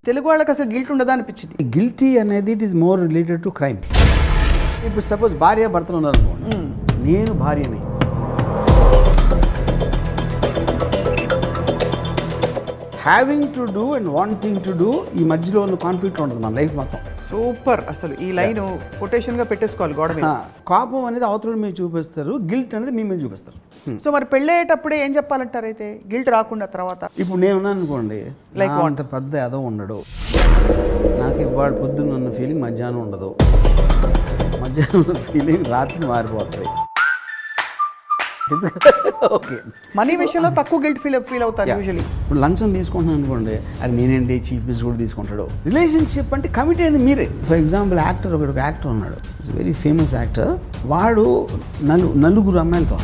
తెలుగు వాళ్ళకి అసలు గిల్ట్ ఉండదా అనిపించింది. గిల్టీ అనేది it is more related to crime. ఇప్పుడు సపోజ్ భార్య భర్తలు ఉన్నారు అనుకోండి, నేను భార్యని, having to do and wanting to do, ఈ మధ్యలో ఉన్న కాన్ఫ్లిక్ట్ ఉంటుంది మన లైఫ్ మొత్తం. సూపర్, అసలు ఈ లైన్ కొటేషన్ గా పెట్టేసుకోవాలి గోడ మీద. కోపం అనేది అవతల మీద చూపిస్తారు, గిల్ట్ అనేది మీ మీద చూపిస్తారు. సో మరి పెళ్ళయ్యేటప్పుడే ఏం చెప్పాలంటారు అయితే గిల్ట్ రాకుండా తర్వాత? ఇప్పుడు నేను ఉన్నాను అనుకోండి, లైక్ అంత పెద్ద ఏదో ఉండడు, నాకు ఇవాళ పొద్దున్న ఉన్న ఫీలింగ్ మధ్యాహ్నం ఉండదు, మధ్యాహ్నం ఉన్న ఫీలింగ్ రాత్రి మారిపోతుంది. ఓకే, మనీ విషయంలో తక్కువ గిల్ట్ ఫీల్ అవుతారు యూజువల్లీ. ఇప్పుడు లంచం తీసుకుంటున్నాను అనుకోండి, అది నేనేంటి చీఫ్ మినిస్టర్ కూడా తీసుకుంటాడు. రిలేషన్షిప్ అంటే కమిట్ అయింది మీరే. ఫర్ ఎగ్జాంపుల్ ఒక యాక్టర్ ఉన్నాడు, ఇట్స్ వెరీ ఫేమస్ యాక్టర్. వాడు నలుగురు అమ్మాయిలతో,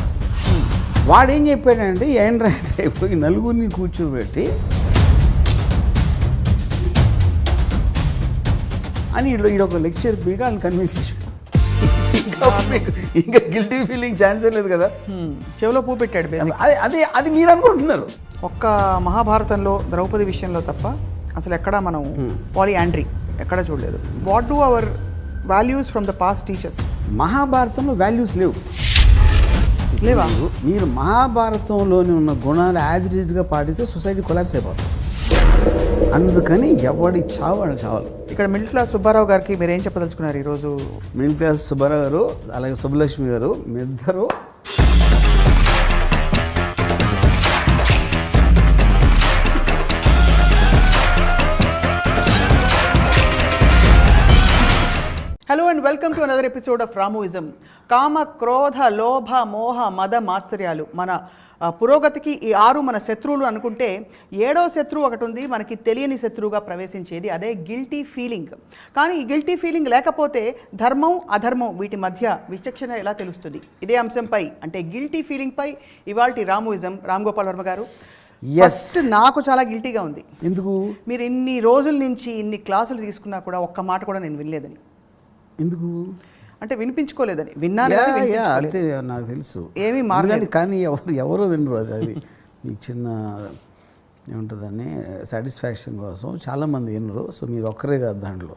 వాడు ఏం చెప్పాడంటే ఏంట్రాక్ట్ అయిపోయి నలుగురిని కూర్చోబెట్టి అని ఈడొక లెక్చర్ పీగా వాళ్ళని కన్విన్స్ చేసి, ఇంకా గిల్టీ ఫీలింగ్ ఛాన్సే లేదు కదా. చెవిలో పూ పెట్టాడు. అది మీరు అనుకుంటున్నారు. ఒక్క మహాభారతంలో ద్రౌపది విషయంలో తప్ప అసలు ఎక్కడా మనం పాలియాండ్రీ ఎక్కడ చూడలేదు. What do our values from the past teachers? మహాభారతంలో వాల్యూస్ లేవు. లేవా? మీరు మహాభారతంలోని ఉన్న గుణాలు యాజ్ ఇట్ ఈజ్గా పాటిస్తే సొసైటీ కొలాప్స్ అయిపోతుంది. అందుకని ఎవడి చావాలి. ఇక్కడ మిడిల్ క్లాస్ సుబ్బారావు గారికి మీరు ఏం చెప్పదలుచుకున్నారు ఈరోజు? మిడిల్ క్లాస్ సుబ్బారావు గారు అలాగే సుబ్బలక్ష్మి గారు, మీ ఇద్దరు hello and welcome to another episode of Ramuism. కామ, క్రోధ, లోభ, మోహ, మద, మాత్సర్యాలు మన పురోగతికి ఈ 6 మన శత్రువులు అనుకుంటే 7వ శత్రువు ఒకటి ఉంది, మనకి తెలియని శత్రువుగా ప్రవేశించేది, అదే గిల్టీ ఫీలింగ్. కానీ ఈ గిల్టీ ఫీలింగ్ లేకపోతే ధర్మం అధర్మం వీటి మధ్య విచక్షణ ఎలా తెలుస్తుంది? ఇదే అంశంపై అంటే గిల్టీ ఫీలింగ్ పై ఇవాల్టి రామోయిజం. రామ్ గోపాల్ వర్మ గారు, ఫస్ట్ నాకు చాలా గిల్టీగా ఉంది. ఎందుకు? మీరు ఇన్ని రోజుల నుంచి ఇన్ని క్లాసులు తీసుకున్నా కూడా ఒక్క మాట కూడా నేను వినలేదని. ఎందుకు అంటే వినిపించుకోలేదని విన్నాను, అంతే, నాకు తెలుసు ఏమీ మారలేదు. కానీ ఎవరో వినరు. అది మీకు చిన్న ఏముంటుందని సాటిస్ఫాక్షన్ కోసం చాలామంది వినరు. సో మీరు ఒక్కరే కాదు దాంట్లో.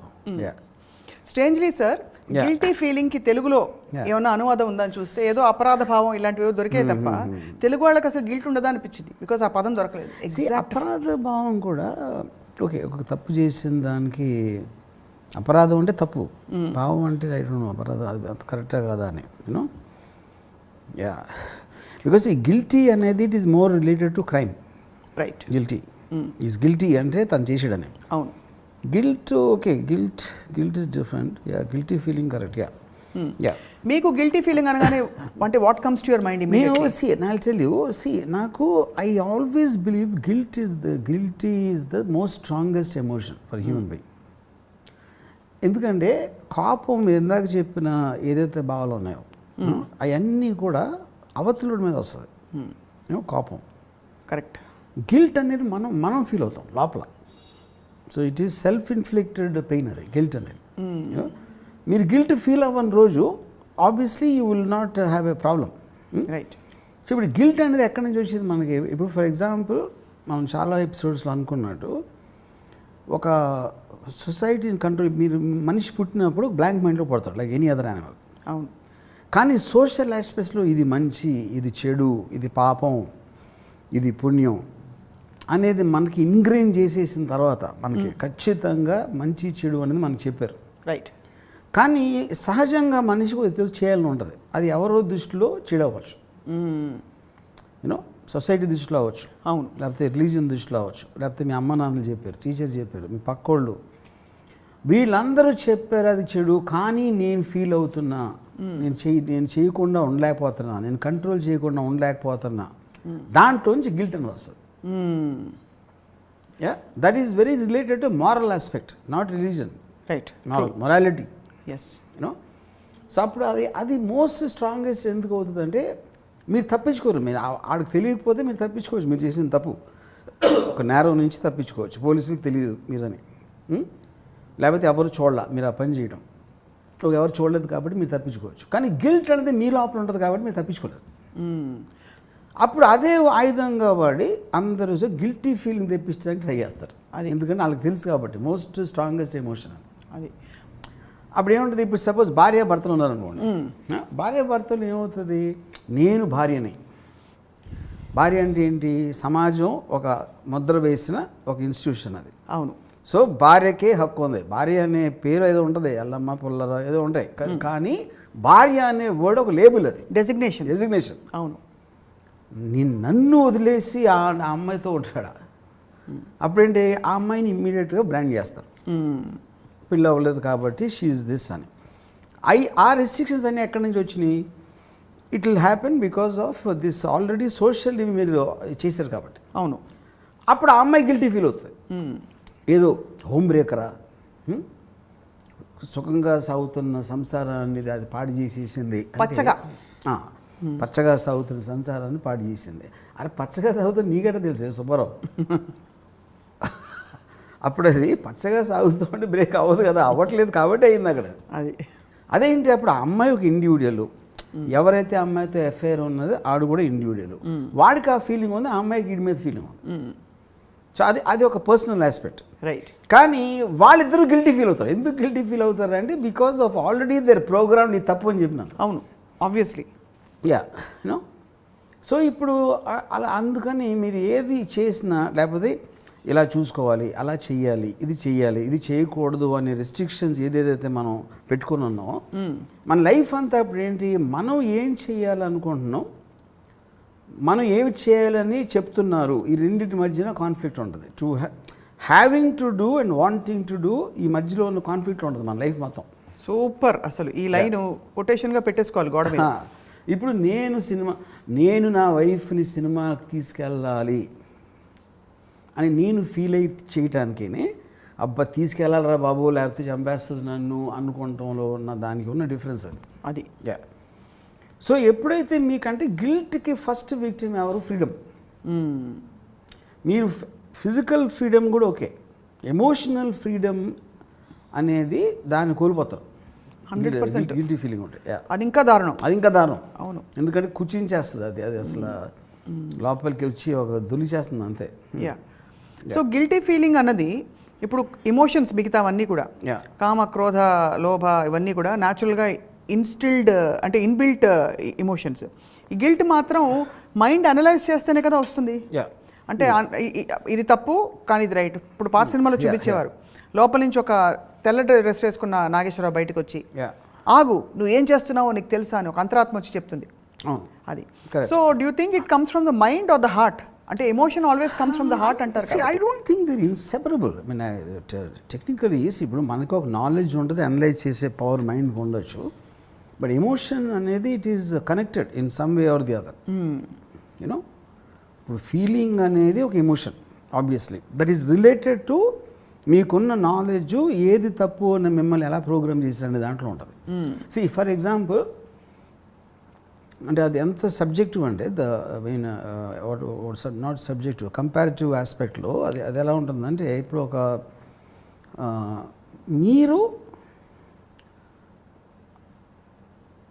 స్ట్రేంజ్లీ సార్, గిల్టీ ఫీలింగ్ కి తెలుగులో ఏమన్నా అనువాదం ఉందని చూస్తే ఏదో అపరాధ భావం ఇలాంటివి దొరికే తప్ప తెలుగు వాళ్ళకి అసలు గిల్ట్ ఉండదా అనిపించింది. బికాస్ ఆ పదం దొరకలేదు. అపరాధ భావం కూడా ఓకే, ఒక తప్పు చేసిన దానికి అపరాధం అంటే తప్పు, భావం అంటే రైట్, అపరాధం అది అంత కరెక్టా కదా అని యూనో. బికాస్ ఈ గిల్టీ అనేది it is more related to crime. Right, is guilty అంటే తను చేసాడని. అవును, guilt okay, guilt is different. Guilty feeling correct. మీకు గిల్టీ ఫీలింగ్ అనగానే అంటే what comes to your mind? I'll tell you, నాకు I always believe guilty is the most strongest emotion for human being. ఎందుకంటే కోపం ఇందాక చెప్పిన ఏదైతే భావాలు ఉన్నాయో అవన్నీ కూడా అవతలుడి మీద వస్తుంది. కోపం కరెక్ట్. గిల్ట్ అనేది మనం ఫీల్ అవుతాం లోపల. So it is self inflicted pain అది గిల్ట్ అనేది. మీరు గిల్ట్ ఫీల్ అవ్వని రోజు obviously you will not have a problem. Right. So ఇప్పుడు గిల్ట్ అనేది ఎక్కడి నుంచి వచ్చింది మనకి? ఇప్పుడు ఫర్ ఎగ్జాంపుల్ మనం చాలా ఎపిసోడ్స్లో అనుకున్నట్టు ఒక సొసైటీని కంట్రోల్, మీరు మనిషి పుట్టినప్పుడు బ్లాంక్ మైండ్లో పడతాడు లైక్ ఎనీ అదర్ యానిమల్. అవును. కానీ సోషల్ ఆస్పెక్ట్స్లో ఇది మంచి, ఇది చెడు, ఇది పాపం, ఇది పుణ్యం అనేది మనకి ఇంగ్రెయిన్ చేసేసిన తర్వాత మనకి ఖచ్చితంగా మంచి చెడు అనేది మనకి చెప్పారు. రైట్. కానీ సహజంగా మనిషికి తెలుసు చేయాలని ఉంటుంది. అది ఎవరో దృష్టిలో చెడు అవ్వచ్చు, యూనో, సొసైటీ దృష్టిలో అవ్వచ్చు, అవును, లేకపోతే రిలీజియన్ దృష్టిలో అవ్వచ్చు, లేకపోతే మీ అమ్మ నాన్నలు చెప్పారు, టీచర్ చెప్పారు, మీ పక్కోళ్ళు, వీళ్ళందరూ చెప్పారు అది చెడు. కానీ నేను ఫీల్ అవుతున్నా, నేను చేయకుండా ఉండలేకపోతున్నా, నేను కంట్రోల్ చేయకుండా ఉండలేకపోతున్నా, దాంట్లోంచి గిల్ట్ అని వస్తుంది. That is very related to moral aspect, not religion. Right, morality. Yes, you know. So అప్పుడు అది మోస్ట్ స్ట్రాంగెస్ట్ ఎందుకు అవుతుందంటే మీరు తప్పించుకోరు. మీరు ఆడికి తెలియకపోతే మీరు తప్పించుకోవచ్చు. మీరు చేసిన తప్పు ఒక నేరం నుంచి తప్పించుకోవచ్చు, పోలీసులకు తెలియదు మీరని, లేకపోతే ఎవరు చూడాల మీరు ఆ పని చేయడం, ఎవరు చూడలేదు కాబట్టి మీరు తప్పించుకోవచ్చు. కానీ గిల్ట్ అనేది మీ లోపల ఉంటుంది కాబట్టి మీరు తప్పించుకోలేరు. అప్పుడు అదే ఆయుధంగా వాడి అందరూ గిల్టీ ఫీలింగ్ తెప్పించడానికి ట్రై చేస్తారు. అది ఎందుకంటే వాళ్ళకి తెలుసు కాబట్టి మోస్ట్ స్ట్రాంగెస్ట్ ఎమోషన్ అని. అది అప్పుడు ఏముంటుంది, ఇప్పుడు సపోజ్ భార్యాభర్తలు ఉన్నారనుకోండి, భార్యాభర్తలు ఏమవుతుంది, నేను భార్యని. భార్య అంటే ఏంటి, సమాజం ఒక ముద్ర వేసిన ఒక ఇన్స్టిట్యూషన్ అది. అవును. సో భార్యకే హక్కు ఉంది. భార్య అనే పేరు ఏదో ఉంటుంది, ఎల్లమ్మ పుల్లర ఏదో ఉంటాయి, కానీ భార్య అనే వర్డ్ ఒక లేబుల్, అది డెసిగ్నేషన్. అవును. నన్ను వదిలేసి ఆ అమ్మాయితో ఉంటాడా, అప్పుడేంటి ఆ అమ్మాయిని ఇమ్మీడియట్గా బ్రాండ్ చేస్తారు, పిల్ల అవ్వలేదు కాబట్టి షీ ఈజ్ దిస్ అని. ఆ రెస్ట్రిక్షన్స్ అన్నీ ఎక్కడి నుంచి వచ్చినాయి, it will happen because of this already social మీరు చేశారు కాబట్టి. అవును. అప్పుడు ఆ అమ్మాయి గిల్టీ ఫీల్ అవుతుంది, ఏదో హోమ్ బ్రేకరా, సుఖంగా సాగుతున్న సంసారాన్ని అది పాడు చేసేసింది, పచ్చగా సాగుతున్న సంసారాన్ని పాడు చేసింది. అరే పచ్చగా సాగుతున్న నీకంటే తెలుసే సుబ్బారావు, అప్పుడు అది పచ్చగా సాగుతూ ఉంటే బ్రేక్ అవ్వదు కదా, అవ్వట్లేదు కాబట్టి అయింది అక్కడ. అదేంటి, అప్పుడు ఆ అమ్మాయి ఒక ఇండివిజువల్, ఎవరైతే అమ్మాయితో ఎఫ్ఐఆర్ ఉన్నదో ఆడు కూడా ఇండివిజువల్, వాడికి ఆ ఫీలింగ్ ఉంది, ఆ అమ్మాయికి వీడి మీద ఫీలింగ్ ఉంది. సో అది ఒక పర్సనల్ ఆస్పెక్ట్, రైట్. కానీ వాళ్ళిద్దరూ గిల్టీ ఫీల్ అవుతారు. ఎందుకు గిల్టీ ఫీల్ అవుతారు అంటే because of already their programme నీ తప్పు అని చెప్పినాను. అవును, ఆబ్వియస్లీ. యూనో, సో ఇప్పుడు అలా అందుకని మీరు ఏది చేసినా, లేకపోతే ఇలా చూసుకోవాలి, అలా చెయ్యాలి, ఇది చేయకూడదు అనే రెస్ట్రిక్షన్స్ ఏదేదైతే మనం పెట్టుకుని ఉన్నామో, మన లైఫ్ అంతా ఇప్పుడు ఏంటి, మనం ఏం చేయాలనుకుంటున్నాం, మనం ఏమి చేయాలని చెప్తున్నారు, ఈ రెండింటి మధ్యన కాన్ఫ్లిక్ట్ ఉంటుంది. Having to do and wanting to do, ఈ మధ్యలో ఉన్న కాన్ఫ్లిక్ట్ ఉంటుంది మన లైఫ్ మొత్తం. సూపర్, అసలు ఈ లైన్ కొటేషన్గా పెట్టేసుకోవాలి గోడ మీద. ఇప్పుడు నేను నా వైఫ్ని సినిమాకి తీసుకెళ్ళాలి అని నేను ఫీల్ అయి చేయటానికి, అబ్బా తీసుకెళ్ళాలరా బాబు లేకపోతే చంపేస్తుంది నన్ను అనుకోవటంలో ఉన్న దానికి ఉన్న డిఫరెన్స్ అది. సో ఎప్పుడైతే మీకంటే గిల్ట్కి ఫస్ట్ విక్టిమ్ ఎవరు, ఫ్రీడమ్. మీరు ఫిజికల్ ఫ్రీడమ్ కూడా ఓకే, ఎమోషనల్ ఫ్రీడమ్ అనేది దాన్ని కోల్పోతారు. 100% గిల్టీ ఫీలింగ్ ఉంటాయి. అది ఇంకా దారుణం. అవును, ఎందుకంటే కుచించేస్తుంది అది అసలు లోపలికి వచ్చి ఒక చేస్తుంది అంతే. సో గిల్టీ ఫీలింగ్ అన్నది ఇప్పుడు ఎమోషన్స్ మిగతావన్నీ కూడా, కామ క్రోధ లోభ ఇవన్నీ కూడా న్యాచురల్గా ఇన్స్టిల్డ్ అంటే ఇన్బిల్ట్ ఎమోషన్స్. ఈ గిల్ట్ మాత్రం మైండ్ అనలైజ్ చేస్తేనే కదా వస్తుంది. అంటే ఇది తప్పు కానీ ఇది రైట్. ఇప్పుడు పాత సినిమాలో చూపించేవారు, లోపల నుంచి ఒక తెల్ల డ్రెస్ వేసుకున్న నాగేశ్వరరావు బయటకు వచ్చి, ఆగు నువ్వు ఏం చేస్తున్నావో నీకు తెలుసా అని ఒక అంతరాత్మ వచ్చి చెప్తుంది. అది. So do you think it comes from the mind or the heart? అంటే emotion always comes from the heart అంటారు. I don't think they're inseparable. I mean technically ఇప్పుడు మనకు ఒక నాలెడ్జ్ ఉంటుంది, అనలైజ్ చేసే పవర్ మైండ్కి ఉండొచ్చు, బట్ ఎమోషన్ అనేది it is connected in some way or the other. You know, ఇప్పుడు ఫీలింగ్ అనేది ఒక emotion, obviously that is related to మీకున్న నాలెడ్జ్ ఏది తప్పు అని మిమ్మల్ని ఎలా ప్రోగ్రామ్ చేశారనే దాంట్లో ఉంటుంది. సి ఫర్ ఎగ్జాంపుల్, అంటే అది ఎంత సబ్జెక్టివ్ అంటే నాట్ సబ్జెక్టివ్, కంపారిటివ్ ఆస్పెక్ట్లో అది ఎలా ఉంటుందంటే, ఇప్పుడు ఒక మీరు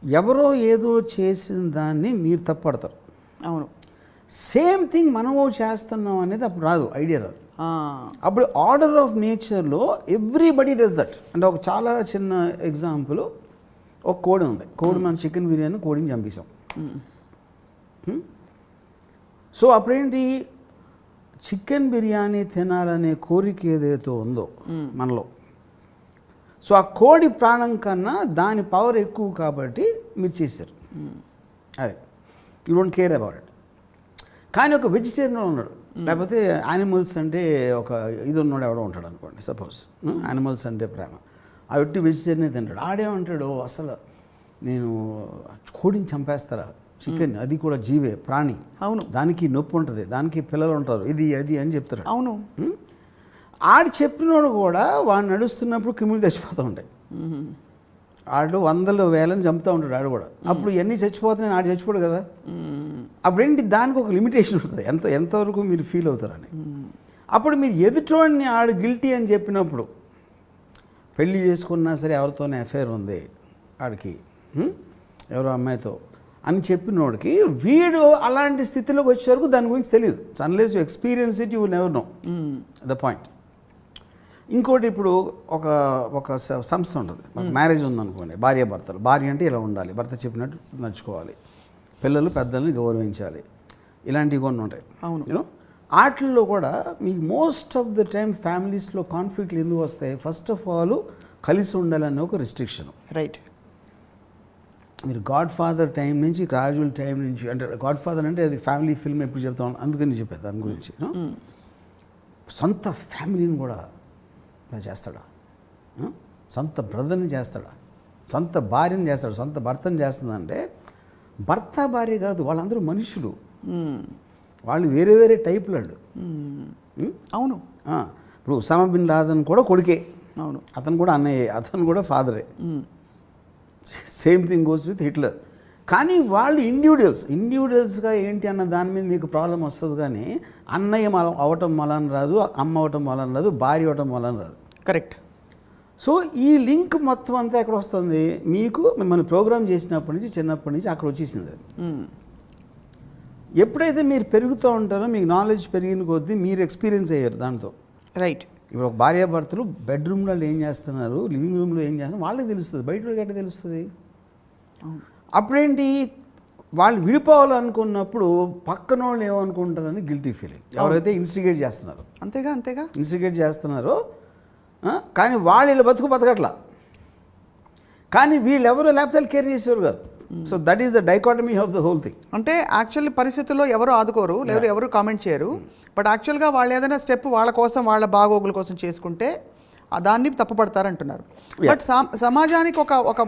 ఎవరో ఏదో చేసిన దాన్ని మీరు తప్పడతారు. అవును. సేమ్ థింగ్ మనము చేస్తున్నాం అనేది అప్పుడు రాదు, ఐడియా రాదు. అప్పుడు ఆర్డర్ ఆఫ్ నేచర్లో ఎవ్రీబడి డస్ దట్. అంటే ఒక చాలా చిన్న ఎగ్జాంపుల్, ఒక కోడి ఉంది, కోడి మన చికెన్ బిర్యానీ కోడిని చంపేసాం. సో అప్పుడేంటి, చికెన్ బిర్యానీ తినాలనే కోరిక ఏదైతే ఉందో మనలో, సో ఆ కోడి ప్రాణం కన్నా దాని పవర్ ఎక్కువ కాబట్టి మీరు చేశారు. అదే, you don't care about it. కానీ ఒక వెజిటేరియన్ ఉన్నాడు, లేకపోతే యానిమల్స్ అంటే ఒక ఇది ఉన్నాడు ఎవడో ఉంటాడు అనుకోండి, సపోజ్ యానిమల్స్ అంటే ప్రేమ, ఆ వ్యక్తి వెజిటేరియన్ తింటాడు. ఆడేమంటాడు, అసలు నేను కోడిని చంపేస్తారా, చికెన్ అది కూడా జీవే, ప్రాణి, అవును, దానికి నొప్పి ఉంటుంది, దానికి పిల్లలు ఉంటారు, ఇది అది అని చెప్తారు. అవును. ఆడు చెప్పినోడు కూడా వాడు నడుస్తున్నప్పుడు క్రిములు చచ్చిపోతూ ఉంటాయి. ఆడు వందలు వేలని చంపుతూ ఉంటాడు ఆడు కూడా. అప్పుడు ఇవన్నీ చచ్చిపోతున్నాయి, ఆడు చచ్చిపోడు కదా. అప్పుడేంటి, దానికి ఒక లిమిటేషన్ ఉంటుంది, ఎంతవరకు మీరు ఫీల్ అవుతారని. అప్పుడు మీరు ఎదుటోడిని ఆడు గిల్టీ అని చెప్పినప్పుడు, పెళ్ళి చేసుకున్నా సరే ఎవరితోనే అఫైర్ ఉంది ఆడికి, ఎవరో అమ్మాయితో, అని చెప్పినోడికి వీడు అలాంటి స్థితిలోకి వచ్చే వరకు దాని గురించి తెలియదు. Unless you experience it you will never know the point. ఇంకోటి ఇప్పుడు ఒక సంస్థ ఉంటుంది, మ్యారేజ్ ఉందనుకోండి, భార్యాభర్తలు. భార్య అంటే ఇలా ఉండాలి, భర్త చెప్పినట్టు నడుచుకోవాలి, పిల్లలు పెద్దల్ని గౌరవించాలి, ఇలాంటివి కొన్ని ఉంటాయి. అవును. వాటిల్లో కూడా మీకు మోస్ట్ ఆఫ్ ద టైం ఫ్యామిలీస్లో కాన్ఫ్లిక్ట్లు ఎందుకు వస్తాయి? ఫస్ట్ ఆఫ్ ఆల్ కలిసి ఉండాలనే ఒక రిస్ట్రిక్షన్. రైట్. మీరు గాడ్ ఫాదర్ టైం నుంచి, రాజుల టైం నుంచి, అంటే గాడ్ ఫాదర్ అంటే అది ఫ్యామిలీ ఫిల్మ్ ఎప్పుడు చెప్తాం, అందుకని చెప్పేది దాని గురించి. సొంత ఫ్యామిలీని కూడా చేస్తాడా? సొంత బ్రదర్ని చేస్తాడా? సొంత భార్యని చేస్తాడు, సొంత భర్తని చేస్తుందంటే భర్త భార్య కాదు, వాళ్ళందరూ మనుషులు, వాళ్ళు వేరే వేరే టైపులు వాళ్ళు. అవును. ఇప్పుడు ఉసామా బిన్ లాదెన్ కూడా కొడుకే, అవును, అతను కూడా అన్నయ్యే, అతను కూడా ఫాదరే. Same thing goes with Hitler. కానీ వాళ్ళు ఇండివిజువల్స్గా ఏంటి అన్న దాని మీద మీకు ప్రాబ్లం వస్తుంది. కానీ అన్నయ్య అవటం వలన రాదు, అమ్మ అవటం వలన రాదు, భార్య అవటం వలన రాదు. కరెక్ట్. సో ఈ లింక్ మొత్తం అంతా ఎక్కడ వస్తుంది? మీకు మిమ్మల్ని ప్రోగ్రామ్ చేసినప్పటి నుంచి, చిన్నప్పటి నుంచి అక్కడ వచ్చేసింది. ఎప్పుడైతే మీరు పెరుగుతూ ఉంటారో, మీకు నాలెడ్జ్ పెరిగిన కొద్దీ మీరు ఎక్స్పీరియన్స్ అయ్యారు దాంతో. రైట్. ఇప్పుడు ఒక భార్యాభర్తలు బెడ్రూమ్లో ఏం చేస్తున్నారు, లివింగ్ రూమ్లో ఏం చేస్తున్నారు వాళ్ళకి తెలుస్తుంది, బయట వాళ్ళకి ఎట్లా తెలుస్తుంది? అప్పుడేంటి, వాళ్ళు విడిపోవాలనుకున్నప్పుడు పక్కన వాళ్ళు ఏమనుకుంటారని గిల్టీ ఫీలింగ్. ఎవరైతే ఇన్స్టిగేట్ చేస్తున్నారో, అంతేగా ఇన్స్టిగేట్ చేస్తున్నారో, కానీ వాళ్ళు వీళ్ళ బతకట్లా, కానీ వీళ్ళెవరో లేకపోతే కేర్ చేసేవారు కాదు. So that is the dichotomy of the whole thing. అంటే యాక్చువల్లీ పరిస్థితుల్లో ఎవరు ఆదుకోరు, లేదా ఎవరు కామెంట్ చేయరు. బట్ యాక్చువల్గా వాళ్ళు ఏదైనా స్టెప్ వాళ్ళ కోసం, వాళ్ళ బాగోగుల కోసం చేసుకుంటే దాన్ని తప్పుపడతారంటున్నారు. బట్ సమాజానికి ఒక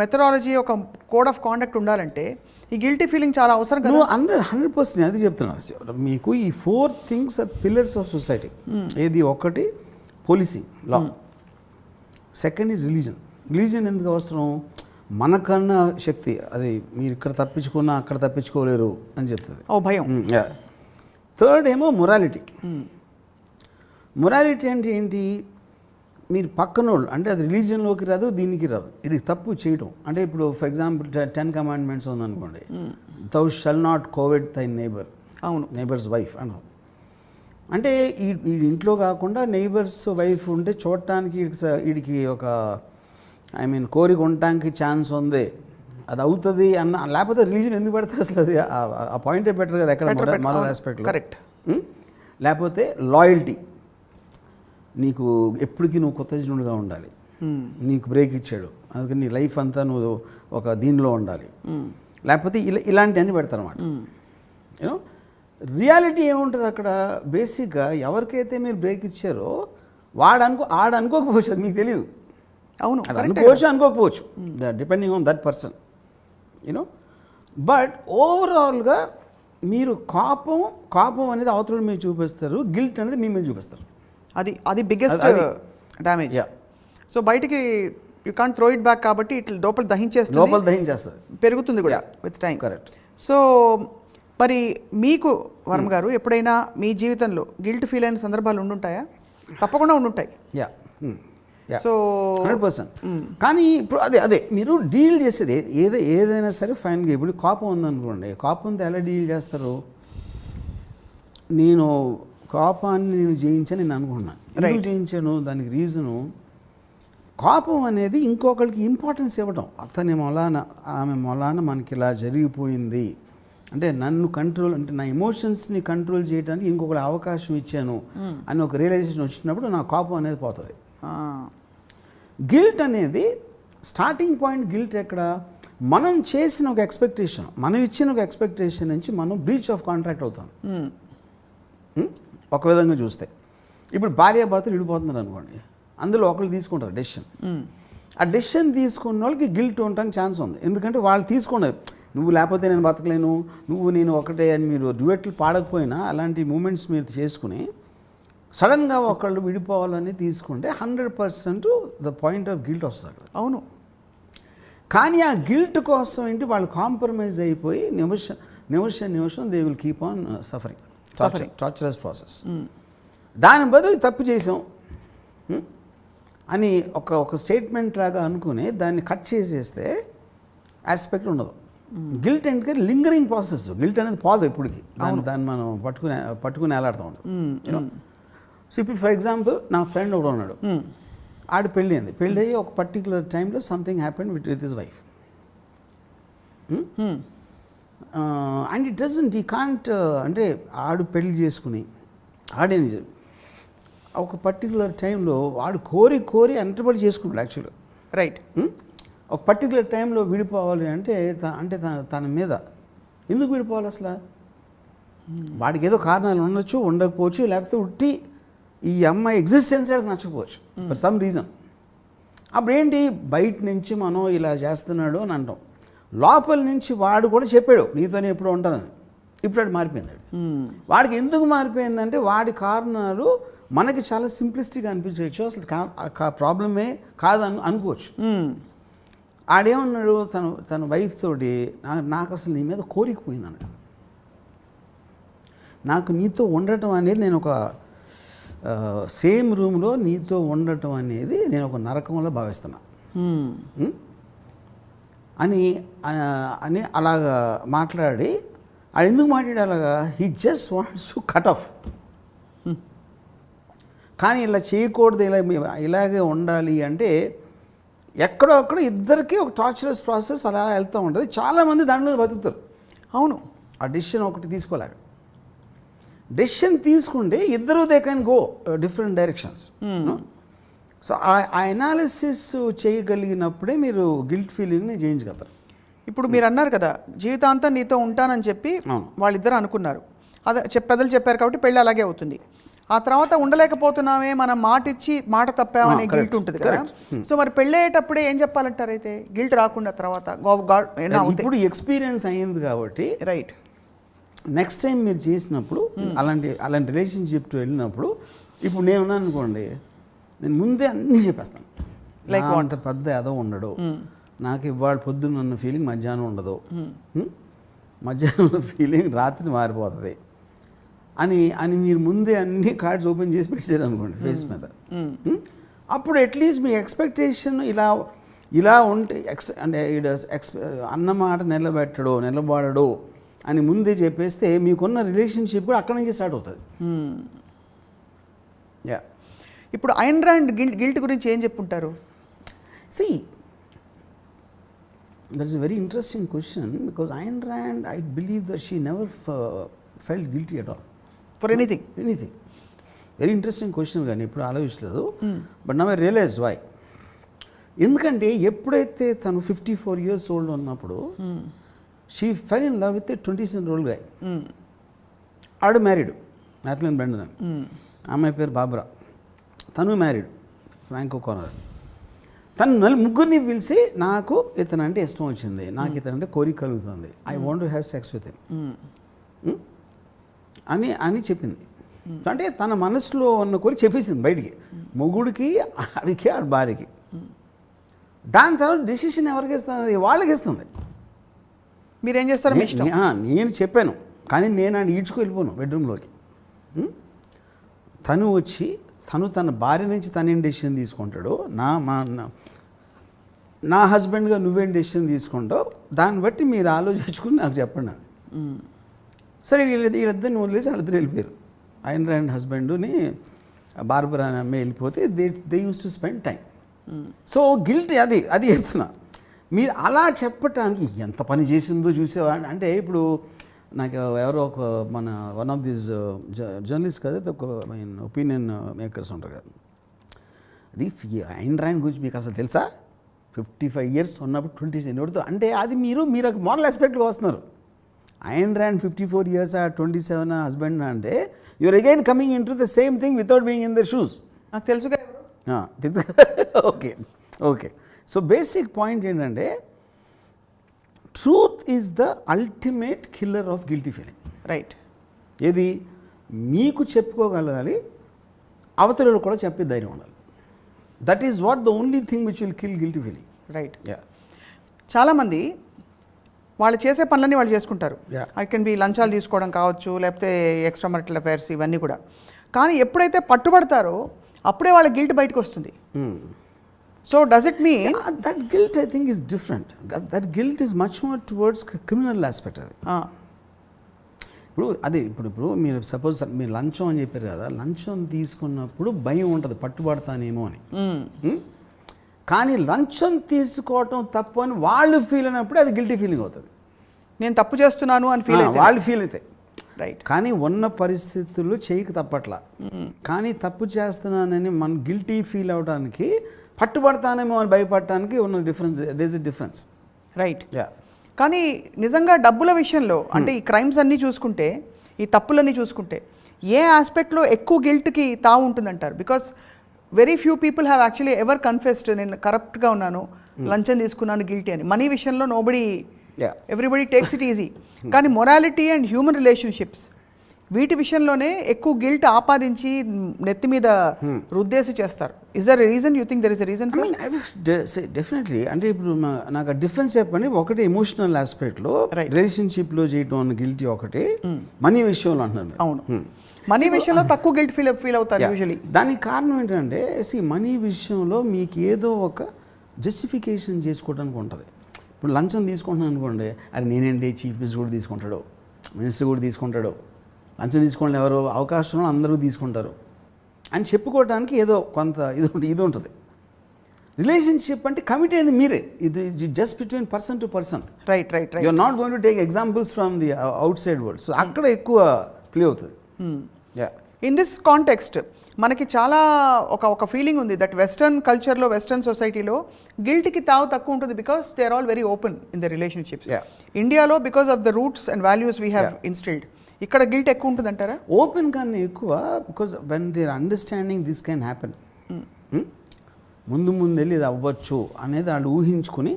మెథడాలజీ, ఒక కోడ్ ఆఫ్ కాండక్ట్ ఉండాలంటే ఈ గిల్టీ ఫీలింగ్ చాలా అవసరం కదా. 100% అది చెప్తున్నాను మీకు. ఈ 4 things are pillars of society. ఏది? ఒకటి policy, law. Second is religion ఎందుకు అవసరం? మనకన్నా శక్తి అది, మీరు ఇక్కడ తప్పించుకున్నా అక్కడ తప్పించుకోలేరు అని చెప్తుంది, భయం. థర్డ్ ఏమో మొరాలిటీ. మొరాలిటీ అంటే ఏంటి? మీరు పక్కనోళ్ళు, అంటే అది రిలీజియన్లోకి రాదు, దీనికి రాదు, ఇది తప్పు చేయటం. అంటే ఇప్పుడు ఫర్ ఎగ్జాంపుల్ 10 కమాండ్మెంట్స్ ఉందనుకోండి, thou shall not covet thy neighbor, అవును, నైబర్స్ వైఫ్ అన్నారు. అంటే ఈ ఇంట్లో కాకుండా నైబర్స్ వైఫ్ ఉంటే చూడటానికి వీడికి ఒక కోరిక ఉండటానికి ఛాన్స్ ఉంది, అది అవుతుంది అన్న. లేకపోతే రిలీజన్ ఎందుకు పెడతారు అసలు? అది ఆ పాయింటే బెటర్ కదా ఎక్కడ మరో ఆస్పెక్ట్లో. కరెక్ట్. లేకపోతే లాయల్టీ, నీకు ఎప్పటికీ నువ్వు కృతజ్ఞుడిగా ఉండాలి, నీకు బ్రేక్ ఇచ్చాడు అందుకని నీ లైఫ్ అంతా నువ్వు ఒక దీనిలో ఉండాలి, లేకపోతే ఇలాంటివన్నీ పెడతారన్నమాట. యూనో రియాలిటీ ఏముంటుంది అక్కడ? బేసిక్గా ఎవరికైతే మీరు బ్రేక్ ఇచ్చారో ఆడ అనుకోకపోవచ్చు, అది మీకు తెలియదు. అవును, అనుకోవచ్చు అనుకోకపోవచ్చు, depending on that person, you know. But ఓవరాల్గా మీరు కోపం అనేది అవతల మీరు చూపిస్తారు, గిల్ట్ అనేది మీ మీద చూపిస్తారు. అది బిగ్గెస్ట్ డ్యామేజ్. సో బయటికి you can't throw it back, కాబట్టి ఇట్లా లోపల దహించేస్తుంది, పెరుగుతుంది కూడా విత్ టైం. కరెక్ట్. సో మరి మీకు వర్మ గారు ఎప్పుడైనా మీ జీవితంలో గిల్ట్ ఫీల్ అయిన సందర్భాలు ఉండుంటాయా? తప్పకుండా ఉండుంటాయి. సో 100%. కానీ ఇప్పుడు అదే మీరు డీల్ చేసేది ఏదైనా సరే ఫైన్గా. ఇప్పుడు కోపం ఉందనుకోండి, కోపంతో ఎలా డీల్ చేస్తారు? నేను కోపాన్ని జయించని నేను అనుకున్నాను. ఎందుకు జయించాను? దానికి రీజను, కోపం అనేది ఇంకొకరికి ఇంపార్టెన్స్ ఇవ్వడం. అతని మొలాన, ఆమె మొలాన మనకి ఇలా జరిగిపోయింది అంటే నన్ను కంట్రోల్, అంటే నా ఎమోషన్స్ని కంట్రోల్ చేయడానికి ఇంకొకటి అవకాశం ఇచ్చాను అని ఒక రియలైజేషన్ వచ్చినప్పుడు నా కోపం అనేది పోతుంది. గిల్ట్ అనేది స్టార్టింగ్ పాయింట్. గిల్ట్ ఎక్కడ? మనం చేసిన ఒక ఎక్స్పెక్టేషన్, మనం ఇచ్చిన ఒక ఎక్స్పెక్టేషన్ నుంచి మనం బ్రీచ్ ఆఫ్ కాంట్రాక్ట్ అవుతాం. ఒక విధంగా చూస్తే ఇప్పుడు భార్యాభర్తలు విడిపోతున్నారు అనుకోండి, అందులో ఒకళ్ళు తీసుకుంటారు డెసిషన్. ఆ డెసిషన్ తీసుకున్న వాళ్ళకి గిల్ట్ ఉండడానికి ఛాన్స్ ఉంది. ఎందుకంటే వాళ్ళు తీసుకున్నారు, నువ్వు లేకపోతే నేను బతకలేను, నువ్వు నేను ఒకటే అని. మీరు డ్యూయెట్లు పాడకపోయినా అలాంటి మూమెంట్స్ మీరు చేసుకుని సడన్గా ఒకళ్ళు విడిపోవాలని తీసుకుంటే 100% ద పాయింట్ ఆఫ్ గిల్ట్ వస్తుంది. అవును. కానీ ఆ గిల్ట్ కోసం ఏంటి, వాళ్ళు కాంప్రమైజ్ అయిపోయి నిమిషం they will keep on suffering, torturous process. దాని బదులు తప్పు చేసాం అని ఒక స్టేట్మెంట్ లాగా అనుకుని దాన్ని కట్ చేసేస్తే ఆస్పెక్ట్ ఉండదు. గిల్ట్ అంటే లింగరింగ్ ప్రాసెస్. గిల్ట్ అనేది పోదు ఎప్పటికి, దాన్ని మనం పట్టుకుని వేలాడుతూ ఉంటాం. సో ఇప్పుడు ఫర్ ఎగ్జాంపుల్ నా ఫ్రెండ్ ఒకడు ఉన్నాడు, ఆడు పెళ్ళి అయింది, పెళ్ళి అయ్యి ఒక పర్టికులర్ టైంలో something happened with his wife and it doesn't he can't అంటే ఆడు పెళ్లి చేసుకుని ఆడేం ఒక పర్టికులర్ టైంలో వాడు కోరి అంటబడి చేసుకున్నాడు యాక్చువల్గా. రైట్. ఒక పర్టికులర్ టైంలో విడిపోవాలి అంటే తన మీద ఎందుకు విడిపోవాలి అసలు? వాడికి ఏదో కారణాలు ఉండొచ్చు, ఉండకపోవచ్చు, లేకపోతే ఉట్టి ఈ అమ్మాయి ఎగ్జిస్టెన్స్ నచ్చకపోవచ్చు ఫర్ సమ్ రీజన్. అప్పుడు ఏంటి, బయట నుంచి మనం ఇలా చేస్తున్నాడు అని అంటాం, లోపల నుంచి వాడు కూడా చెప్పాడు నీతోనే ఎప్పుడు ఉంటానని. ఇప్పుడు వాడు మారిపోయింది. వాడికి ఎందుకు మారిపోయిందంటే వాడి కారణాలు మనకి చాలా సింప్లిస్టిక్గా అనిపించవచ్చు, అసలు ప్రాబ్లమే కాదని అనుకోవచ్చు. ఆడేమన్నాడు, తన వైఫ్ తోటి నాకు అసలు నీ మీద కోరికపోయింది అన్నాడు. నాకు నీతో ఉండటం అనేది, నేను ఒక సేమ్ రూమ్లో నీతో ఉండటం అనేది నేను ఒక నరకంలో భావిస్తున్నా అని అని అలాగా మాట్లాడి, ఆడు ఎందుకు మాట్లాడి అలాగా, he just wants to cut off. కానీ ఇలా చేయకూడదు, ఇలాగే ఉండాలి అంటే ఎక్కడో అక్కడ ఇద్దరికి ఒక టార్చరస్ ప్రాసెస్ అలా వెళ్తూ ఉంటుంది. చాలామంది దాంట్లో బతుకుతారు. అవును, ఆ డెసిషన్ ఒకటి తీసుకోలేక. డెసిషన్ తీసుకుంటే ఇద్దరు they can go different directions. So ఆ ఎనాలిసిస్ చేయగలిగినప్పుడే మీరు గిల్ట్ ఫీలింగ్ని జయించగలుగుతారు. ఇప్పుడు మీరు అన్నారు కదా, జీవితాంతం నీతో ఉంటానని చెప్పి వాళ్ళిద్దరు అనుకున్నారు, అదే పెద్దలు చెప్పారు కాబట్టి పెళ్ళి అలాగే అవుతుంది. ఆ తర్వాత ఉండలేకపోతున్నామే, మనం మాట ఇచ్చి మాట తప్పామనే గిల్ట్ ఉంటుంది కదా. సో మరి పెళ్ళయ్యేటప్పుడే ఏం చెప్పాలంటారు అయితే, గిల్ట్ రాకుండా తర్వాత? ఇప్పుడు ఎక్స్పీరియన్స్ అయ్యింది కాబట్టి రైట్, నెక్స్ట్ టైం మీరు చేసినప్పుడు అలాంటి రిలేషన్షిప్ వెళ్ళినప్పుడు, ఇప్పుడు నేను ఉన్నాను అనుకోండి, నేను ముందే అన్నీ చెప్పేస్తాను. లైక్ అంత పెద్ద ఏదో ఉండడు, నాకు ఇవాళ పొద్దున్న ఉన్న ఫీలింగ్ మధ్యాహ్నం ఉండదు, మధ్యాహ్నం ఫీలింగ్ రాత్రి మారిపోతుంది అని మీరు ముందే అన్ని కార్డ్స్ ఓపెన్ చేసి పెట్టారు అనుకోండి ఫేస్ మీద. అప్పుడు అట్లీస్ట్ మీ ఎక్స్పెక్టేషన్ ఇలా ఉంటే అంటే అన్నమాట నిలబడడు అని ముందే చెప్పేస్తే మీకున్న రిలేషన్షిప్ కూడా అక్కడి నుంచి స్టార్ట్ అవుతుంది. యా. ఇప్పుడు ఐన్ ర్యాండ్ గిల్ట్ గురించి ఏం చెప్పుంటారు? See, that is a very interesting question because Ayn Rand I believe that she never felt guilty at all for anything. Very interesting question, కానీ ఇప్పుడు ఆలోచించలేదు. But now I realised why. ఎందుకంటే ఎప్పుడైతే తను 54 years old ఉన్నప్పుడు she fell in love with 27-year-old guy. ఆడు married, Nathaniel Branden అని. అమ్మాయి పేరు బాబ్రా. తను మ్యారీడ్, ఫ్రాంకో కానర్. తను ముగ్గురిని పిలిచి నాకు ఇతనంటే ఇష్టం వచ్చింది, నాకు ఇతనంటే కోరిక కలుగుతుంది, I want to have sex with him అని చెప్పింది. అంటే తన మనసులో ఉన్న కోరిక చెప్పేసింది బయటికి, మొగుడికి, ఆడికి, ఆడి భార్యకి. దాని తర్వాత డెసిషన్ ఎవరికి ఇస్తుంది? వాళ్ళకి ఇస్తుంది. మీరేం చేస్తారు? నేను చెప్పాను, కానీ నేను ఆయన ఈడ్చుకు వెళ్ళిపోను బెడ్రూమ్లోకి. తను వచ్చి తన భార్య నుంచి తనేం డెసిషన్ తీసుకుంటాడు, నా హస్బెండ్గా నువ్వేం డెసిషన్ తీసుకుంటావు, దాన్ని బట్టి మీరు ఆలోచించుకుని నాకు చెప్పండి. అది సరే, వీళ్ళిద్దరిని వదిలేసి వాళ్ళిద్దరు వెళ్ళిపోయారు. ఐన్ ర్యాండ్ హస్బెండ్ని బార్బరా అనే అమ్మాయి వెళ్ళిపోతే they use to spend time. So guilt అది చెప్తున్నా. మీరు అలా చెప్పటానికి ఎంత పని చేసిందో చూసేవా అంటే, ఇప్పుడు నాకు ఎవరో ఒక మన వన్ ఆఫ్ దీస్ జర్నలిస్ట్ కదా, ఒక ఒపీనియన్ మేకర్స్ ఉంటారు కదా, అది ఐన్ ర్యాండ్ గురించి మీకు అసలు తెలుసా? 55 years ఉన్నప్పుడు 27 అంటే అది మీరు మోరల్ ఆస్పెక్ట్గా వస్తున్నారు. ఐన్ ర్యాండ్ 54 years 27 హస్బెండ్ అంటే you're again coming in to the same thing without being in their shoes. నాకు తెలుసుగా. ఓకే. సో బేసిక్ పాయింట్ ఏంటంటే, truth is the ultimate killer of guilty feeling. Right. ఏది మీకు చెప్పుకోగలగాలి, అవతలలో కూడా చెప్పే ధైర్యం ఉండాలి. That is what the only thing which will kill guilty feeling. Right. చాలామంది వాళ్ళు చేసే పనులన్నీ వాళ్ళు చేసుకుంటారు. ఇట్ కెన్ బి లంచాలు తీసుకోవడం కావచ్చు, లేకపోతే ఎక్స్ట్రా marital affairs ఇవన్నీ కూడా. కానీ ఎప్పుడైతే పట్టుబడతారో అప్పుడే వాళ్ళ గిల్ట్ బయటకు వస్తుంది. So does it mean that guilt I think is different. That guilt is much more towards criminal aspect. అది ఇప్పుడు అదే ఇప్పుడు మీరు సపోజ్ మీరు లంచం అని చెప్పారు కదా, లంచం తీసుకున్నప్పుడు భయం ఉంటుంది పట్టుబడతానేమో అని. కానీ లంచం తీసుకోవటం తప్పు అని వాళ్ళు ఫీల్ అయినప్పుడు అది గిల్టీ ఫీలింగ్ అవుతుంది. నేను తప్పు చేస్తున్నాను అని ఫీల్ అయితే వాళ్ళు ఫీల్ అయితే రైట్. కానీ ఉన్న పరిస్థితుల్లో చేయక తప్పట్లా. కానీ తప్పు చేస్తున్నానని మనం గిల్టీ ఫీల్ అవడానికి, పట్టుబడతానేమో అని భయపడటానికి ఉన్న difference, there is a difference. Right. కానీ నిజంగా డబ్బుల విషయంలో అంటే ఈ క్రైమ్స్ అన్నీ చూసుకుంటే, ఈ తప్పులన్నీ చూసుకుంటే ఏ ఆస్పెక్ట్లో ఎక్కువ గిల్ట్కి తావు ఉంటుందంటారు? Because very few people have actually ever confessed నేను కరప్ట్గా ఉన్నాను, లంచం తీసుకున్నాను, గిల్టీ అని. మనీ విషయంలో nobody, everybody takes it easy. కానీ మొరాలిటీ అండ్ హ్యూమన్ రిలేషన్షిప్స్ వీటి విషయంలోనే ఎక్కువ గిల్ట్ ఆపాదించి నెత్తి మీద రుద్దేసి చేస్తారు. Is there a reason? You think there is a reason? Definitely. అంటే ఇప్పుడు నాకు డిఫరెన్స్ చెప్పండి. ఒకటి ఎమోషనల్ ఆస్పెక్ట్లో రిలేషన్షిప్లో చేయడం అన్న గిల్టీ ఒకటి, మనీ విషయంలో అంటున్నాను. అవును, మనీ విషయంలో తక్కువ గిల్ట్ ఫీల్ అవుతారు యూజువలీ. దానికి కారణం ఏంటంటే మనీ విషయంలో మీకు ఏదో ఒక జస్టిఫికేషన్ చేసుకోవడానికి ఉంటుంది. ఇప్పుడు లంచం తీసుకుంటున్నాను అనుకోండి, అది నేనేంటి చీఫ్ మినిస్టర్ కూడా తీసుకుంటాడు, మినిస్టర్ కూడా తీసుకుంటాడు, లంచం తీసుకోండి ఎవరు అవకాశం అందరూ తీసుకుంటారు అని చెప్పుకోవడానికి ఏదో కొంత ఇది ఉంటుంది. రిలేషన్షిప్ అంటే కమిట్ అయింది మీరే, ఇది just between person to person. Right right right. You are not going to take examples from the outside world. So అక్కడ ఎక్కువ ప్లే అవుతుంది. ఇన్ దిస్ కాంటెక్స్ట్ మనకి చాలా ఒక ఫీలింగ్ ఉంది దట్ వెస్టర్న్ కల్చర్లో, వెస్టర్న్ సొసైటీలో గిల్ట్కి తావు తక్కువ ఉంటుంది because they are all very open in the relationships. ఇండియాలో because of the roots and values we have instilled, ఇక్కడ గిల్ట్ ఎక్కువ ఉంటుంది అంటారా? ఓపెన్ కన్నా ఎక్కువ, because when there understanding this can happen, ముందు వెళ్ళి ఇది అవ్వచ్చు అనేది వాళ్ళు ఊహించుకుని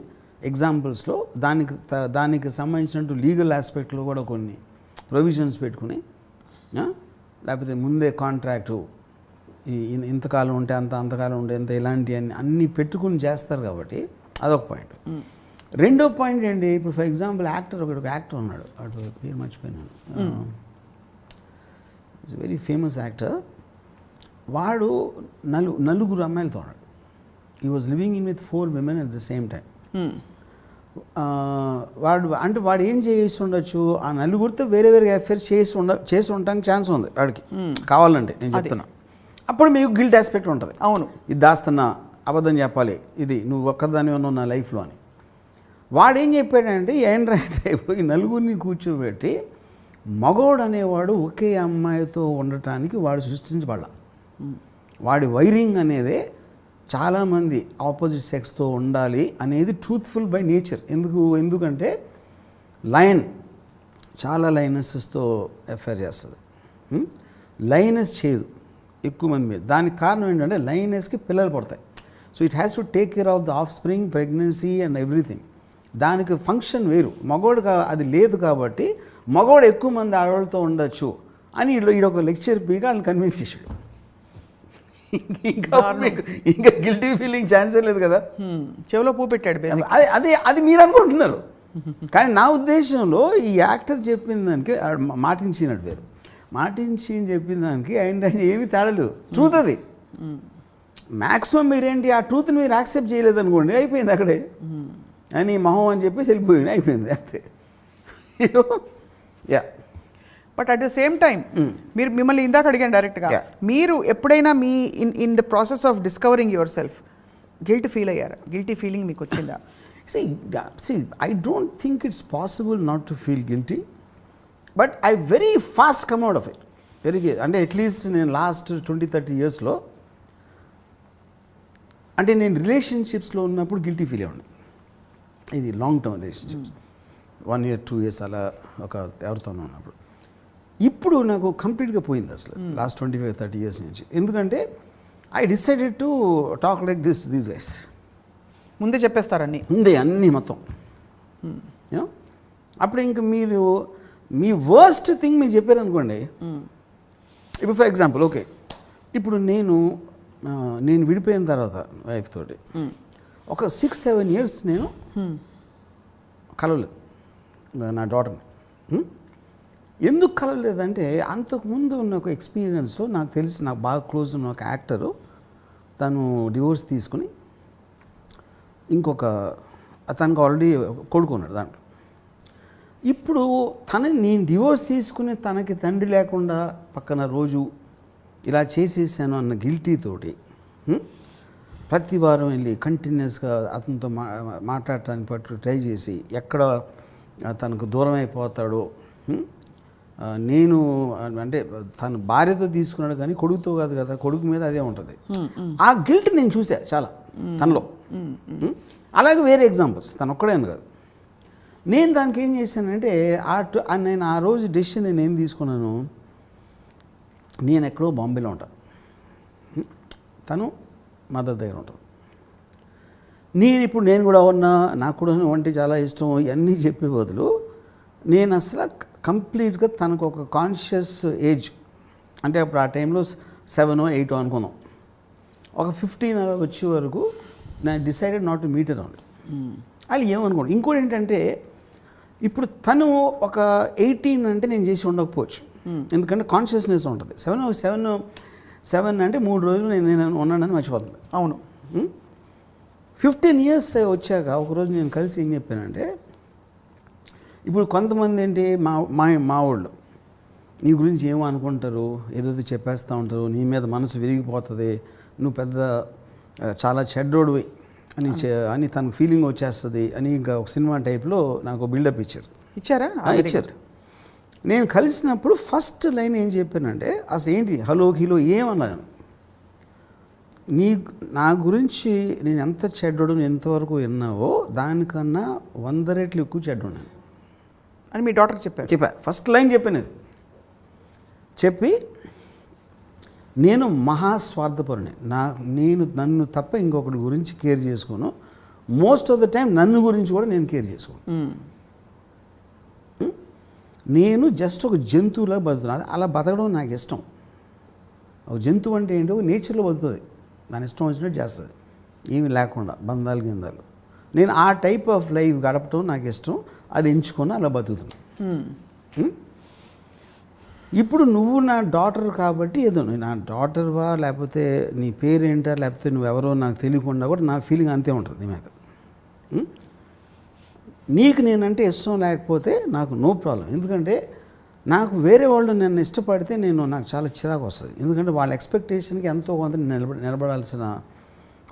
ఎగ్జాంపుల్స్లో దానికి సంబంధించినట్టు లీగల్ ఆస్పెక్ట్లో కూడా కొన్ని ప్రొవిజన్స్ పెట్టుకుని, లేకపోతే ముందే కాంట్రాక్టు ఇంతకాలం ఉంటే అంతకాలం ఉంటే ఇంత ఇలాంటి అన్నీ పెట్టుకుని చేస్తారు కాబట్టి అదొక పాయింట్. రెండో పాయింట్ ఏంటి, ఇప్పుడు ఫర్ ఎగ్జాంపుల్ ఒక యాక్టర్ ఉన్నాడు, అటు పేరు మర్చిపోయినాను, ఇట్స్ వెరీ ఫేమస్ యాక్టర్. వాడు నలుగురు అమ్మాయిలతో ఉన్నాడు. He was living in with 4 women at the same time. వాడు ఏం చేసి ఉండొచ్చు, ఆ నలుగురితో వేరే అఫేర్స్ చేసి ఉండడానికి ఛాన్స్ ఉంది వాడికి, కావాలంటే నేను చెప్తున్నా. అప్పుడు మీకు గిల్ట్ ఆస్పెక్ట్ ఉంటుంది. అవును, ఇది దాస్తున్నా, అబద్ధం చెప్పాలి, ఇది నువ్వు ఒక్కదాని ఉన్నావు నా లైఫ్లో అని. వాడు ఏం చెప్పాడంటే ఈ నలుగురిని కూర్చోబెట్టి మగోడు అనేవాడు ఒకే అమ్మాయితో ఉండటానికి వాడు సృష్టించబడాల. వాడి వైరింగ్ అనేదే చాలామంది ఆపోజిట్ సెక్స్తో ఉండాలి అనేది ట్రూత్ఫుల్ బై నేచర్. ఎందుకంటే లయన్ చాలా లైనెసెస్తో ఎఫైర్ చేస్తుంది, లైనెస్ చేయదు ఎక్కువ మంది మీద. దానికి కారణం ఏంటంటే లైనెస్కి పిల్లలు పడతాయి. So it has to take care of the of spring, pregnancy and everything. దానికి ఫంక్షన్ వేరు. మగోడు అది లేదు కాబట్టి మగోడు ఎక్కువ మంది ఆడవాళ్ళతో ఉండొచ్చు అని ఈడొక లెక్చర్ పీగా వాళ్ళని కన్విన్స్ చేశాడు. ఇంకా గిల్టీ ఫీలింగ్ ఛాన్సే లేదు కదా, చెవిలో పూ పెట్టాడు. అది మీరు అనుకుంటున్నారు. కానీ నా ఉద్దేశంలో ఈ యాక్టర్ చెప్పిన దానికి మాటించినట్టు వేరు, మాటించి చెప్పిన దానికి ఏంటంటే ఏమీ తేడలేదు. ట్రూత్ అది. మ్యాక్సిమం మీరేంటి ఆ ట్రూత్ని మీరు యాక్సెప్ట్ చేయలేదనుకోండి, అయిపోయింది అక్కడే అని మొహం అని చెప్పేసి వెళ్ళిపోయింది, అయిపోయింది అంతే. Yeah. But at the same time మిమ్మల్ని ఇందాక అడిగాను డైరెక్ట్గా, మీరు ఎప్పుడైనా me in the process of discovering your self guilt feel అయ్యారా? గిల్టీ ఫీలింగ్ మీకు వచ్చిందా? See, I don't think it's possible not to feel guilty, but I very fast come out of it. అంటే అట్లీస్ట్ నేను last 20-30 yearsలో అంటే నేను రిలేషన్షిప్స్లో ఉన్నప్పుడు guilty feel అయ్యాను. ఇది long term relationships 1 year 2 years అలా ఒక ఎవరితోనూ ఉన్నప్పుడు. ఇప్పుడు నాకు కంప్లీట్గా పోయింది అసలు లాస్ట్ 25-30 years నుంచి. ఎందుకంటే I decided to talk like these guys. ముందే చెప్పేస్తారని ముందే అన్నీ మొత్తం. అప్పుడు ఇంకా మీరు మీ వర్స్ట్ థింగ్ మీరు చెప్పారనుకోండి. ఇప్పుడు ఫర్ ఎగ్జాంపుల్ ఓకే, ఇప్పుడు నేను విడిపోయిన తర్వాత వైఫ్ తోటి ఒక 6-7 years నేను కలవలేదు నా డాటర్ని. ఎందుకు కలవలేదంటే అంతకుముందు ఉన్న ఒక ఎక్స్పీరియన్స్లో నాకు బాగా క్లోజ్ ఉన్న ఒక యాక్టరు, తను డివోర్స్ తీసుకుని ఇంకొక తనకు ఆల్రెడీ కొడుకున్నాడు దాంట్లో. ఇప్పుడు నేను డివోర్స్ తీసుకుని తనకి తండ్రి లేకుండా పక్కన రోజు ఇలా చేసేసాను అన్న గిల్టీ తోటి ప్రతి వారం వెళ్ళి కంటిన్యూస్గా అతనితో మాట్లాడటానికి పట్టు ట్రై చేసి ఎక్కడ తనకు దూరం అయిపోతాడో, నేను అంటే తను భార్యతో తీసుకున్నాడు కానీ కొడుకుతో కాదు కదా, కొడుకు మీద అదే ఉంటుంది. ఆ గిల్ట్ నేను చూసా చాలా తనలో. అలాగే వేరే ఎగ్జాంపుల్స్, తను ఒక్కడేను కాదు. నేను దానికి ఏం చేశానంటే నేను ఆ రోజు డెసిషన్ నేను ఏం తీసుకున్నాను, నేను ఎక్కడో బాంబేలో ఉంటాను, తను మదర్ దగ్గర ఉంటాను. నేను కూడా ఉన్నా, నాకు కూడా వంటి చాలా ఇష్టం, ఇవన్నీ చెప్పే బదులు నేను అసలు కంప్లీట్గా తనకు ఒక కాన్షియస్ ఏజ్, అంటే అప్పుడు ఆ టైంలో 7 or 8 అనుకున్నాం, ఒక 15 అలా వచ్చే వరకు నేను decided not to meet around. వాళ్ళు ఏమనుకోండి. ఇంకోటి ఏంటంటే ఇప్పుడు తను ఒక 18 అంటే నేను చేసి ఉండకపోవచ్చు, ఎందుకంటే కాన్షియస్నెస్ ఉంటుంది. 7 అంటే 3 రోజులు నేను ఉన్నానని మర్చిపోతుంది. అవును. 15 years వచ్చాక ఒకరోజు నేను కలిసి ఏం చెప్పానంటే, ఇప్పుడు కొంతమంది ఏంటి మా వాళ్ళు నీ గురించి ఏమో అనుకుంటారు, ఏదో చెప్పేస్తూ ఉంటారు, నీ మీద మనసు విరిగిపోతుంది, నువ్వు పెద్ద చాలా చెడ్డోడివి అని తనకు ఫీలింగ్ వచ్చేస్తుంది అని ఇంకా ఒక సినిమా టైప్లో నాకు బిల్డప్ ఇచ్చారా? ఇచ్చారు. నేను కలిసినప్పుడు ఫస్ట్ లైన్ ఏం చెప్పానంటే, అసలు ఏంటి హలో కిలో ఏమన్నాను, నా గురించి నేను ఎంత చెడ్డోడు ఎంతవరకు విన్నావో దానికన్నా 100 రెట్లు ఎక్కువ చెడ్డోడు అని మీ డాక్టర్ చెప్పా. ఫస్ట్ లైన్ చెప్పాను అది. చెప్పి నేను మహాస్వార్థపరుని, నన్ను తప్ప ఇంకొకటి గురించి కేర్ చేసుకోను, మోస్ట్ ఆఫ్ ద టైం నన్ను గురించి కూడా నేను కేర్ చేసుకోను. నేను జస్ట్ ఒక జంతువులా బతుకుతున్నాను, అలా బతకడం నాకు ఇష్టం. ఒక జంతువు అంటే ఏంటో నేచర్లో బతుకుతుంది, దాని ఇష్టం వచ్చినట్టు చేస్తుంది, ఏమి లేకుండా బంధాలు గిందాలు. నేను ఆ టైప్ ఆఫ్ లైఫ్ గడపడం నాకు ఇష్టం, అది ఎంచుకొని అలా బతుకుతున్నాను. ఇప్పుడు నువ్వు నా డాటర్ కాబట్టి ఏదో నా డాటర్వా లేకపోతే నీ పేరేంటా లేకపోతే నువ్వెవరో నాకు తెలియకుండా కూడా నా ఫీలింగ్ అంతే ఉంటుంది నీ మీద. నీకు నేనంటే ఇష్టం లేకపోతే నాకు నో ప్రాబ్లం, ఎందుకంటే నాకు వేరే వాళ్ళు నన్ను ఇష్టపడితే నాకు చాలా చిరాకు వస్తుంది, ఎందుకంటే వాళ్ళ ఎక్స్పెక్టేషన్కి ఎంతో కొంత నిలబడాల్సిన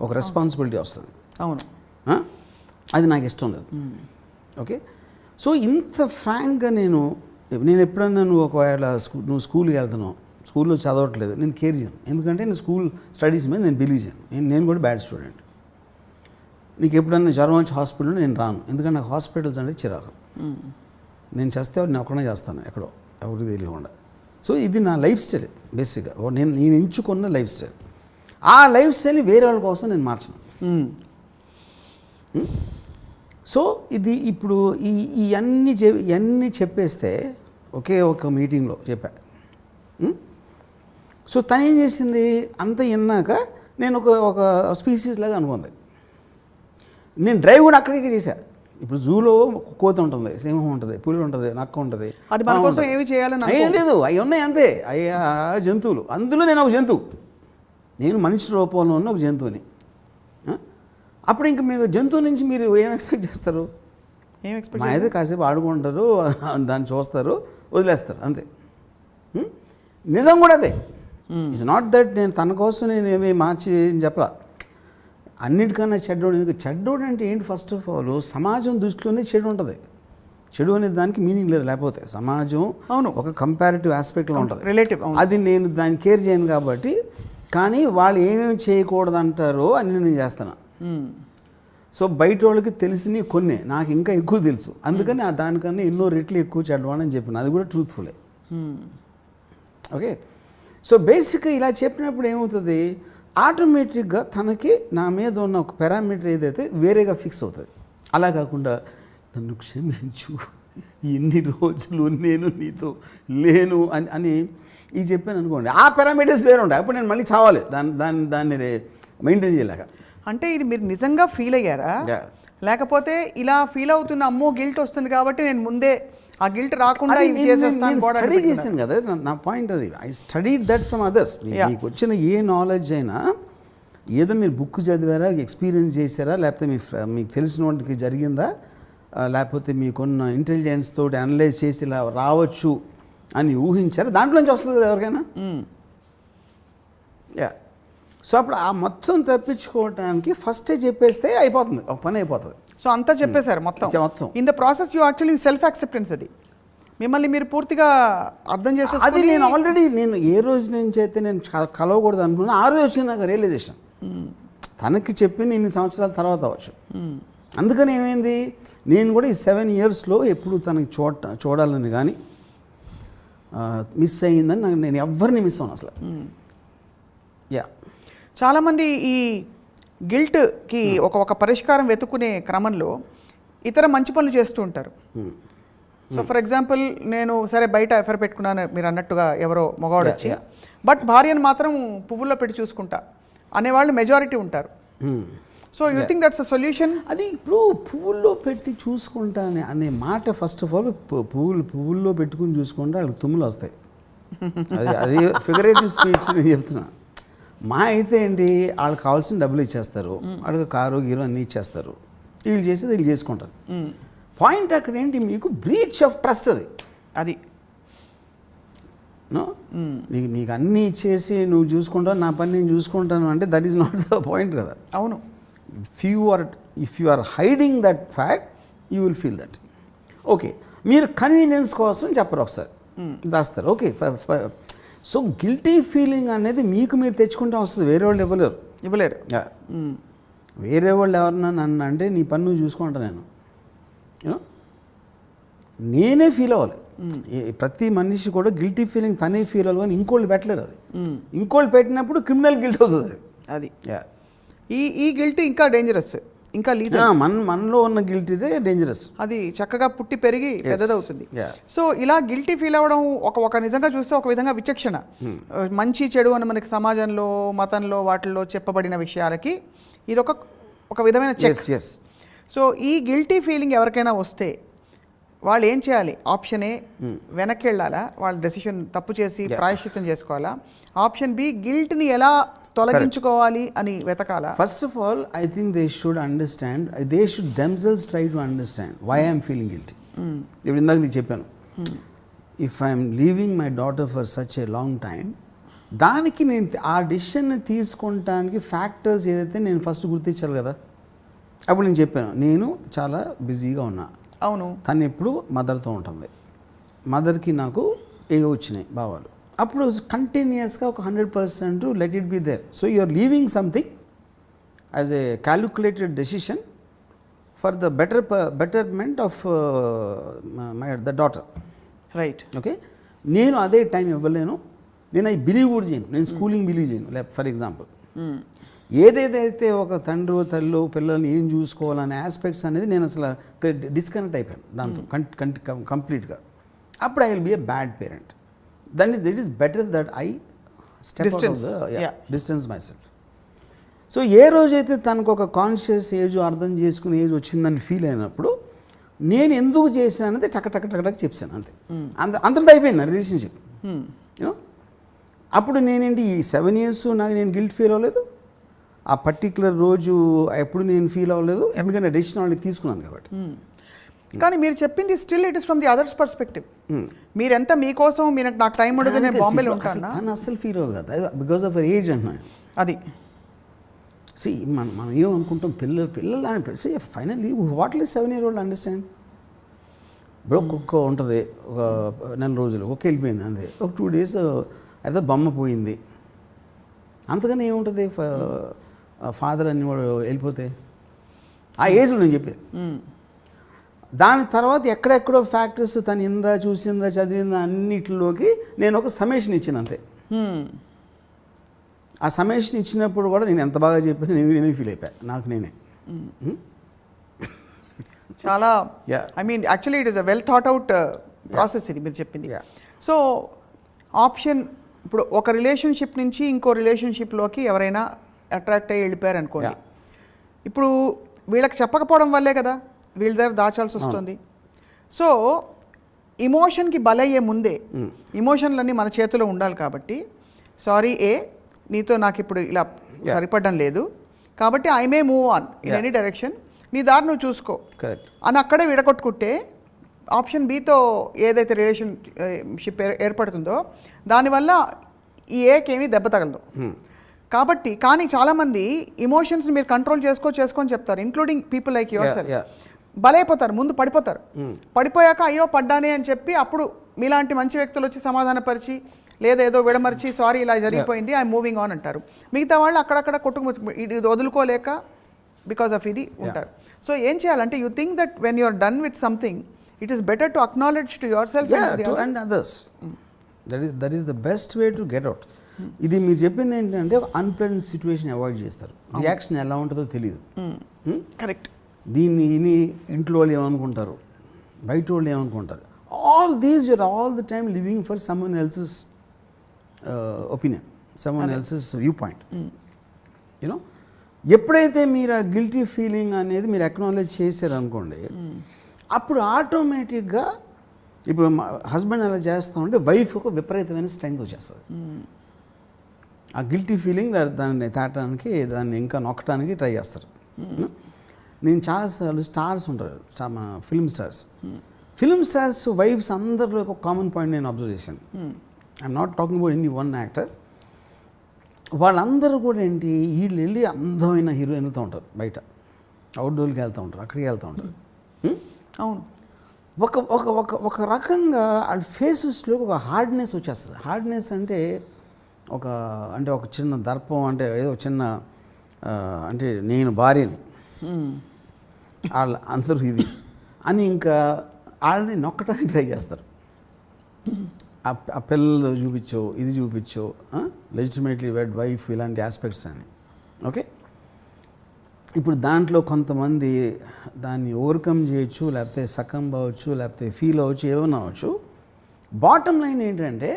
ఒక రెస్పాన్సిబిలిటీ వస్తుంది. అవును, అది నాకు ఇష్టం లేదు. ఓకే, సో ఇంత ఫ్రాంక్గా నేను ఎప్పుడన్నా నువ్వు స్కూల్కి వెళ్తున్నావు, స్కూల్లో చదవట్లేదు, నేను కేర్ చేయను, ఎందుకంటే నేను స్కూల్ స్టడీస్ మీద నేను బిలీవ్ చేయను, నేను కూడా బ్యాడ్ స్టూడెంట్. నీకు ఎప్పుడన్నా జ్వరం వచ్చి హాస్పిటల్లో నేను రాను, ఎందుకంటే నాకు హాస్పిటల్స్ అంటే చిరాకు. నేను చేస్తే నేను ఒక్కడే చేస్తాను, ఎక్కడో ఎవరికి తెలియకుండా. సో ఇది నా లైఫ్ స్టైల్ బేసిక్గా, నేను ఎంచుకున్న లైఫ్ స్టైల్. ఆ లైఫ్ స్టైల్ని వేరే వాళ్ళ కోసం నేను మార్చను. సో ఇది ఇప్పుడు ఇవన్నీ చెప్పేస్తే ఒకే ఒక మీటింగ్లో చెప్పా. సో తను ఏం చేసింది, అంత విన్నాక నేను ఒక స్పీసీస్ లాగా అనుకుంది. నేను డ్రైవ్ కూడా అక్కడికే చేశాను. ఇప్పుడు జూలో కోతి ఉంటుంది, సింహం ఉంటుంది, పులి ఉంటుంది, నక్క ఉంటుంది, అది మన కోసం ఏమి చేయాలని ఏం లేదు, అవి ఉన్నాయి అంతే, అవి జంతువులు. అందులో నేను ఒక జంతువు, నేను మనిషి రూపంలో ఉన్న ఒక జంతువుని. అప్పుడు ఇంక మీరు జంతువు నుంచి మీరు ఏం ఎక్స్పెక్ట్ చేస్తారు? మా అయితే కాసేపు ఆడుకుంటారు, దాన్ని చూస్తారు, వదిలేస్తారు అంతే. నిజం కూడా అదే. ఇట్స్ నాట్ దట్ నేను తన కోసం నేను ఏమీ మార్చి చెప్పలా. అన్నిటికన్నా చెడ్డోడు. ఎందుకు చెడ్డోడు అంటే ఏంటి? ఫస్ట్ ఆఫ్ ఆల్ సమాజం దృష్టిలోనే చెడు ఉంటుంది. చెడు అనే దానికి మీనింగ్ లేదు, లేకపోతే సమాజం అవును ఒక కంపారిటివ్ ఆస్పెక్ట్లో ఉంటుంది, రిలేటివ్. అది నేను దాన్ని కేర్ చేయను కాబట్టి. కానీ వాళ్ళు ఏమేమి చేయకూడదు అంటారో అన్నీ నేను చేస్తాను. సో బయట వాళ్ళకి తెలిసినవి కొన్ని నాకు ఇంకా ఎక్కువ తెలుసు, అందుకని దానికన్నా ఎన్నో రెట్లు ఎక్కువ చెడ్డవాడని చెప్పిన, అది కూడా ట్రూత్ఫుల్లే. ఓకే, సో బేసిక్గా ఇలా చెప్పినప్పుడు ఏమవుతుంది, ఆటోమేటిక్గా తనకి నా మీద ఉన్న ఒక పారామీటర్ ఏదైతే వేరేగా ఫిక్స్ అవుతుంది. అలా కాకుండా నన్ను క్షమించు, ఎన్ని రోజులు నేను నీతో లేను అని ఇది చెప్పాను అనుకోండి, ఆ పారామీటర్స్ వేరే ఉంటాయి. అప్పుడు నేను మళ్ళీ చావాలి దాన్ని మెయింటైన్ చేయలేక. అంటే ఇది మీరు నిజంగా ఫీల్ అయ్యారా, లేకపోతే ఇలా ఫీల్ అవుతున్న అమ్మో గిల్ట్ వస్తుంది కాబట్టి నేను ముందే ఆ గిల్ట్ రాకుండా స్టడీ చేశాను కదా, నా పాయింట్ అది. I studied that from others. మీకు వచ్చిన ఏ నాలెడ్జ్ అయినా ఏదో మీరు బుక్ చదివారా, ఎక్స్పీరియన్స్ చేశారా, లేకపోతే మీకు తెలిసిన వాటికి జరిగిందా, లేకపోతే మీకున్న ఇంటెలిజెన్స్ తోటి అనలైజ్ చేసి ఇలా రావచ్చు అని ఊహించారా, దాంట్లోంచి వస్తుంది కదా ఎవరికైనా. యా, సో అప్పుడు ఆ మొత్తం తప్పించుకోవడానికి ఫస్టే చెప్పేస్తే అయిపోతుంది, ఒక పని అయిపోతుంది. సో అంతా చెప్పేశారు మొత్తం. In the process you actually self acceptance, అది మిమ్మల్ని మీరు పూర్తిగా అర్థం చేసే. అది నేను ఆల్రెడీ ఏ రోజు నుంచి అయితే నేను కలవకూడదు అనుకున్నా, ఆ రోజు వచ్చింది నాకు రియలైజేషన్. తనకి చెప్పింది ఇన్ని సంవత్సరాల తర్వాత అవ్వచ్చు. అందుకని ఏమైంది, నేను కూడా ఈ 7 yearsలో ఎప్పుడు తనకి చూడాలని కానీ మిస్ అయ్యిందని నేను ఎవరిని మిస్ అవ్వను అసలు. యా, చాలామంది ఈ గిల్ట్కి ఒక పరిష్కారం వెతుక్కునే క్రమంలో ఇతర మంచి పనులు చేస్తూ ఉంటారు. సో ఫర్ ఎగ్జాంపుల్, నేను సరే బయట ఎఫర్ పెట్టుకున్నాను మీరు అన్నట్టుగా ఎవరో మగవాడు వచ్చి, బట్ భార్యను మాత్రం పువ్వుల్లో పెట్టి చూసుకుంటా అనేవాళ్ళు మెజారిటీ ఉంటారు. So you think that's a solution? అది ఇప్పుడు పువ్వుల్లో పెట్టి చూసుకుంటా అనే మాట, ఫస్ట్ ఆఫ్ ఆల్ పువ్వుల్లో పెట్టుకుని చూసుకుంటే వాళ్ళకి తుమ్ములు వస్తాయి. అది ఫిగరేటివ్ స్పీచ్ నేను చెప్తున్నా. మా అయితే ఏంటి, వాళ్ళకి కావాల్సిన డబ్బులు ఇచ్చేస్తారు, వాళ్ళకి కారు గీరు అన్నీ ఇచ్చేస్తారు, వీళ్ళు చేసేది వీళ్ళు చేసుకుంటారు. పాయింట్ అక్కడ ఏంటి, మీకు బ్రీచ్ ఆఫ్ ట్రస్ట్ అది నో. నీకు అన్నీ ఇచ్చేసి నువ్వు చూసుకుంటావు, నా పని నేను చూసుకుంటాను అంటే that is not the point కదా. అవును. If you are hiding that fact you will feel that. Okay, మీరు కన్వీనియన్స్ కోసం చెప్పరు, ఒకసారి దాస్తారు. ఓకే, సో గిల్టీ ఫీలింగ్ అనేది మీకు మీరు తెచ్చుకుంటే వస్తుంది, వేరే వాళ్ళు ఇవ్వలేరు. వేరే వాళ్ళు ఎవరన్నా నన్ను అంటే నీ పని నువ్వు చూసుకుంటా, నేనే ఫీల్ అవ్వాలి. ప్రతి మనిషి కూడా గిల్టీ ఫీలింగ్ తనే ఫీల్ అవ్వాలి, కానీ ఇంకోళ్ళు పెట్టలేరు. అది ఇంకోళ్ళు పెట్టినప్పుడు క్రిమినల్ గిల్ట్ అవుతుంది. అది ఈ గిల్ట్ ఇంకా డేంజరస్, ఇంకా మనలో ఉన్న గిల్ట్ ఇదే డేంజరస్. అది చక్కగా పుట్టి పెరిగి పెద్దదవుతుంది. సో ఇలా గిల్టీ ఫీల్ అవ్వడం ఒక నిజంగా చూస్తే ఒక విధంగా విచక్షణ. మంచి చెడు అని మనకి సమాజంలో, మతంలో, వాటిల్లో చెప్పబడిన విషయాలకి ఇది ఒక విధమైన చెక్. సో ఈ గిల్టీ ఫీలింగ్ ఎవరికైనా వస్తే వాళ్ళు ఏం చేయాలి? ఆప్షన్ ఏ, వెనక్కి వెళ్ళాలా, వాళ్ళ డెసిషన్ తప్పు చేసి ప్రాయశ్చిత్తం చేసుకోవాలా? ఆప్షన్ బి, గిల్ట్ని ఎలా తొలగించుకోవాలి అని వెతకాలా? First of all I think they should understand, they should themselves try to understand why I'm feeling guilty. ఇప్పుడు ఇందాక నేను చెప్పాను, if I'm leaving my daughter for such a long time, దానికి నేను ఆ డెసిషన్ని తీసుకుంటానికి ఫ్యాక్టర్స్ ఏదైతే నేను ఫస్ట్ గుర్తించాలి కదా. అప్పుడు నేను చెప్పాను, నేను చాలా బిజీగా ఉన్నా. అవును. తను ఎప్పుడు మదర్తో ఉంటుంది, మదర్కి నాకు ఏవో వచ్చినాయి భావాలు. అప్పుడు కంటిన్యూస్గా ఒక 100% let it be there. So you are leaving something as a calculated decision for the betterment of the daughter. Right. Okay, నేను అదే టైం ఇవ్వలేను, నేను అవి బిలీవ్ కూడా చేయను, నేను స్కూలింగ్ బిలీవ్ చేయను. లైక్ ఫర్ ఎగ్జాంపుల్, ఏదేదైతే ఒక తండ్రి తల్లి పిల్లల్ని ఏం చూసుకోవాలనే ఆస్పెక్ట్స్ అనేది నేను అసలు డిస్కనెక్ట్ అయిపోయాను దాంతో కంప్లీట్గా. అప్పుడు I will be a bad parent. That is better that I distance myself. So ఏ రోజైతే తనకు ఒక కాన్షియస్ ఏజ్, అర్థం చేసుకునే ఏజ్ వచ్చిందని ఫీల్ అయినప్పుడు నేను ఎందుకు చేశాను అనేది టక్ చెప్పాను, అంతే. అంతటితో అయిపోయింది నా రిలేషన్షిప్. యూనో, అప్పుడు నేనేంటి ఈ 7 years నాకు నేను గిల్ట్ ఫీల్ అవ్వలేదు, ఆ పర్టిక్యులర్ రోజు ఎప్పుడు నేను ఫీల్ అవ్వలేదు, ఎందుకంటే డెసిషన్ వాళ్ళకి తీసుకున్నాను కాబట్టి. కానీ మీరు చెప్పింది still it is from the others perspective. మీరెంత మీకోసం నాకు టైం ఉండదు, నేను బాంబేలో ఉంటాను, అసలు ఫీల్ అవ్వదు కదా, బికాస్ ఆఫ్ ఏజ్ అంటున్నాను. అది మనం ఏమనుకుంటాం, పిల్లలు అని finally what is 7-year-old understand. ఇప్పుడు ఒక్కొక్క ఉంటుంది, ఒక 4 రోజులు ఒక్క వెళ్ళిపోయింది అంతే, ఒక 2 days అయితే బొమ్మ పోయింది, అంతగానే ఏముంటుంది ఫాదర్ అని వెళ్ళిపోతే. ఆ ఏజ్లో నేను చెప్పేది. దాని తర్వాత ఎక్కడెక్కడో ఫ్యాక్టర్స్ తను ఇందా చూసిందా చదివిందా అన్నిటిలోకి నేను ఒక సజెషన్ ఇచ్చాను అంతే. ఆ సజెషన్ ఇచ్చినప్పుడు కూడా నేను ఎంత బాగా చెప్పాను, నేనే ఫీల్ అయిపోయా నాకు నేనే. చాలా I mean actually it is a well thought out process ఇది మీరు చెప్పింది. సో ఆప్షన్, ఇప్పుడు ఒక రిలేషన్షిప్ నుంచి ఇంకో రిలేషన్షిప్లోకి ఎవరైనా అట్రాక్ట్ అయ్యి వెళ్ళిపోయారు అనుకోండి, ఇప్పుడు వీళ్ళకి చెప్పకపోవడం వల్లే కదా వీళ్ళ దగ్గర దాచాల్సి వస్తుంది. సో ఇమోషన్కి బలయ్యే ముందే, ఇమోషన్లన్నీ మన చేతిలో ఉండాలి కాబట్టి, సారీ ఏ, నీతో నాకు ఇప్పుడు ఇలా సరిపడడం లేదు కాబట్టి I may move on in any direction, నీ దారి నువ్వు చూసుకో కరెక్ట్ అని అక్కడే విడగొట్టుకుంటే ఆప్షన్ బితో ఏదైతే రిలేషన్షిప్ ఏర్పడుతుందో దానివల్ల ఈ ఏకేమీ దెబ్బ తగలదు. కాబట్టి కానీ చాలామంది ఇమోషన్స్ మీరు కంట్రోల్ చేసుకొని చెప్తారు, including people like yourself. బలైపోతారు, ముందు పడిపోతారు. పడిపోయాక అయ్యో పడ్డానే అని చెప్పి అప్పుడు మీలాంటి మంచి వ్యక్తులు వచ్చి సమాధానపరిచి లేదా ఏదో విడమర్చి సారీ ఇలా జరిగిపోయింది ఐ మూవింగ్ ఆన్ అంటారు. మిగతా వాళ్ళు అక్కడక్కడ ఇది వదులుకోలేక బికాస్ ఆఫ్ ఇది ఉంటారు. సో ఏం చేయాలంటే you think that when you're done with something it is better to acknowledge to yourself and others. That is the best way to get out. ఇది మీరు చెప్పింది ఏంటంటే అన్ప్లెజెంట్ సిచ్యువేషన్ అవాయిడ్ చేస్తారు. Reaction ఎలా ఉంటుందో తెలియదు. కరెక్ట్. దీన్ని విని ఇంట్లో వాళ్ళు ఏమనుకుంటారు, బయట వాళ్ళు ఏమనుకుంటారు. All these you're all the time living for someone else's opinion, someone else's view point. You know ఎప్పుడైతే మీరు ఆ గిల్టీ ఫీలింగ్ అనేది మీరు అక్నాలెడ్జ్ చేశారనుకోండి, అప్పుడు ఆటోమేటిక్గా ఇప్పుడు హస్బెండ్ అలా చేస్తామంటే వైఫ్ ఒక విపరీతమైన స్ట్రెంగ్త్ వచ్చేస్తుంది. ఆ గిల్టీ ఫీలింగ్ దాన్ని తాటడానికి, దాన్ని ఇంకా నొక్కడానికి ట్రై చేస్తారు. నేను చాలాసార్లు స్టార్స్ ఉంటారు, మన ఫిల్మ్ స్టార్స్ వైఫ్స్ అందరిలో ఒక కామన్ పాయింట్ నేను అబ్జర్వ్ చేశాను. I'm not talking about any one actor. వాళ్ళందరూ కూడా ఏంటి, వీళ్ళు వెళ్ళి అందమైన హీరోయిన్లతో ఉంటారు, బయట అవుట్డోర్కి వెళ్తూ ఉంటారు, అక్కడికి వెళ్తూ ఉంటారు. అవును. ఒక ఒక ఒక ఒక రకంగా వాళ్ళ ఫేసెస్లో ఒక హార్డ్నెస్ వచ్చేస్తుంది. హార్డ్నెస్ అంటే ఒక చిన్న దర్పం, అంటే ఏదో చిన్న అంటే నేను భార్యని వాళ్ళ అందరూ ఇది అని ఇంకా వాళ్ళని నొక్కటానికి ట్రై చేస్తారు. ఆ పిల్లలు చూపించో, ఇది చూపించో, లెజిటిమేట్లీ వెడ్ వైఫ్, ఇలాంటి ఆస్పెక్ట్స్ అని. ఓకే, ఇప్పుడు దాంట్లో కొంతమంది దాన్ని ఓవర్కమ్ చేయొచ్చు, లేకపోతే సకంబ్ అవ్వచ్చు, లేకపోతే ఫీల్ అవ్వచ్చు, ఏమైనా అవ్వచ్చు. బాటమ్ లైన్ ఏంటంటే